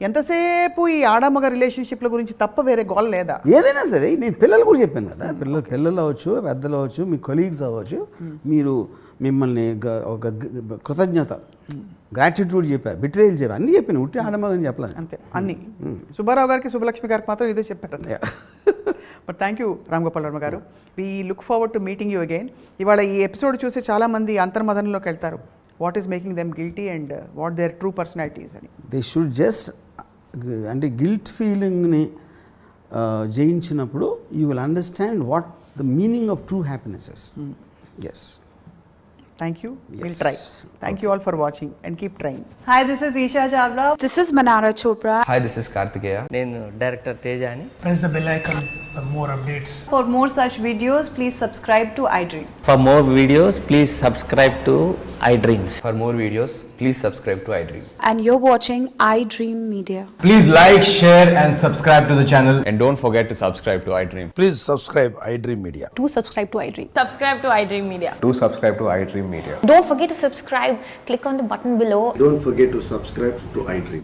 ఎంతసేపు ఈ ఆడమగ రిలేషన్షిప్ల గురించి తప్ప వేరే గోల్ లేదా? ఏదైనా సరే నేను పిల్లలు కూడా చెప్పాను కదా, పిల్లలు అవ్వచ్చు, పెద్దలు అవ్వచ్చు, మీ కొలీగ్స్ అవ్వచ్చు, మీరు మిమ్మల్ని ఒక కృతజ్ఞత, గ్రాటిట్యూడ్ చెప్పారు, బిట్రేయల్ చెప్పారు, అన్నీ చెప్పాను. ఉట్టి ఆడమగని చెప్పలేదు అంతే అన్నీ. సుబ్బారావు గారికి, సుబ్బలక్ష్మి గారికి మాత్రం ఇదే చెప్పారు. But thank you Ram Gopal Varma గారు. We look forward to meeting you again. ఇవాళ ఈ ఎపిసోడ్ చూసి చాలామంది అంతర్మదనంలోకి వెళ్తారు. What is making them guilty and what their true personalities అని. దే షుడ్ జస్ట్ అంటే గిల్ట్ ఫీలింగ్ని జయించినప్పుడు you will understand what the meaning of true happinesses. Yes. Thank you. We'll try. Thank you all for watching and keep trying. Hi, this is Isha Chawla. This is Manara Chopra. Hi, this is Kartikeya. నేను director Teja అని. Press the bell icon for more updates. For more such videos, please subscribe to iDream. For more videos, please subscribe to iDreams. For more videos, please subscribe to iDream. And you're watching iDream Media. Please like, share and subscribe to the channel. And don't forget to subscribe to iDream. Please subscribe iDream Media. Do subscribe to iDream. Subscribe to iDream Media. Do subscribe to iDream Media. Don't forget to subscribe. Click on the button below. Don't forget to subscribe to iDream.